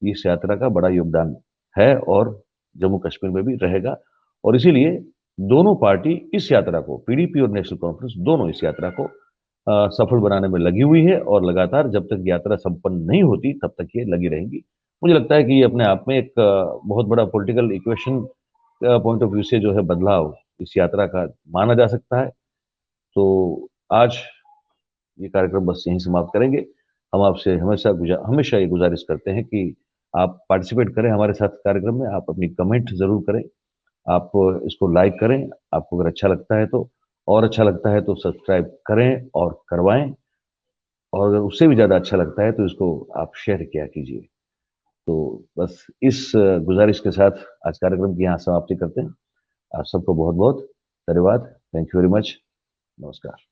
इस यात्रा का बड़ा योगदान है और जम्मू कश्मीर में भी रहेगा। और इसीलिए दोनों पार्टी इस यात्रा को, पीडीपी और नेशनल कॉन्फ्रेंस, दोनों इस यात्रा को सफल बनाने में लगी हुई है और लगातार जब तक यात्रा संपन्न नहीं होती तब तक ये लगी रहेंगी। मुझे लगता है कि ये अपने आप में एक बहुत बड़ा political equation point of view से जो है बदलाव इस यात्रा का माना जा सकता है। तो आज ये कार्यक्रम बस यहीं समाप्त करेंगे। हम आपसे हमेशा ये गुजारिश करते हैं कि आप पार्टिसिपेट करें हमारे साथ कार्यक्रम में, आप अपनी कमेंट जरूर करें, आप इसको लाइक करें, आपको अगर अच्छा लगता है तो, और अच्छा लगता है तो सब्सक्राइब करें और करवाएं, और अगर उससे भी ज़्यादा अच्छा लगता है तो इसको आप शेयर किया कीजिए। तो बस इस गुजारिश के साथ आज कार्यक्रम की यहाँ समाप्ति करते हैं। आप सबको बहुत बहुत धन्यवाद। Thank you very much. नमस्कार।